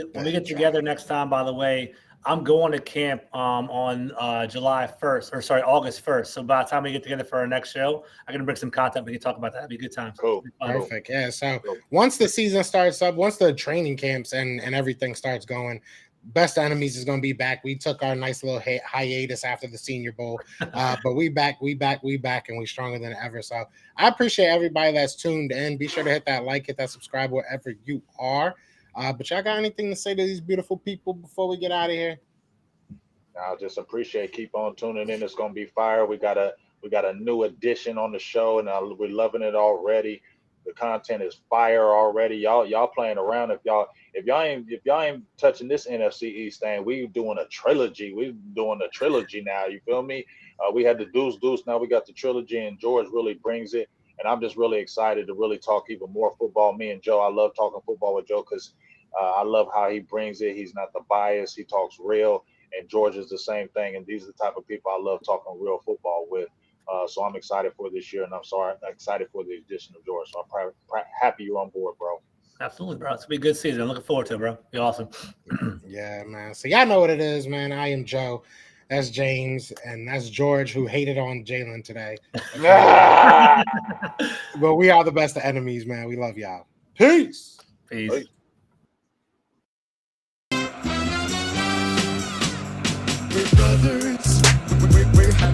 together next time, by the way, I'm going to camp on August 1st. So by the time we get together for our next show, I'm going to bring some content. We can talk about that. It'll be a good time. Cool. Perfect. Yeah. So once the season starts up, once the training camps and everything starts going, Best Enemies is going to be back. We took our nice little hiatus after the Senior Bowl, but we back, and we stronger than ever. So I appreciate everybody that's tuned in. Be sure to hit that like, hit that subscribe wherever you are. But y'all got anything to say to these beautiful people before we get out of here? I'll just appreciate. Keep on tuning in. It's gonna be fire. We got a new addition on the show, and we're loving it already. The content is fire already. Y'all playing around. If y'all ain't touching this NFC East thing, we doing a trilogy. We're doing a trilogy now. You feel me? We had the Deuce. Now we got the trilogy, and George really brings it. And I'm just really excited to really talk even more football. Me and Joe, I love talking football with Joe because I love how he brings it. He's not the bias. He talks real. And George is the same thing. And these are the type of people I love talking real football with. So I'm excited for this year. And I'm excited for the addition of George. So I'm happy you're on board, bro. Absolutely, bro. It's going to be a good season. I'm looking forward to it, bro. Be awesome. Yeah, man. So y'all know what it is, man. I am Joe. That's James, and that's George, who hated on Jalen today. But we are the best of enemies, man. We love y'all. Peace. Peace. We're brother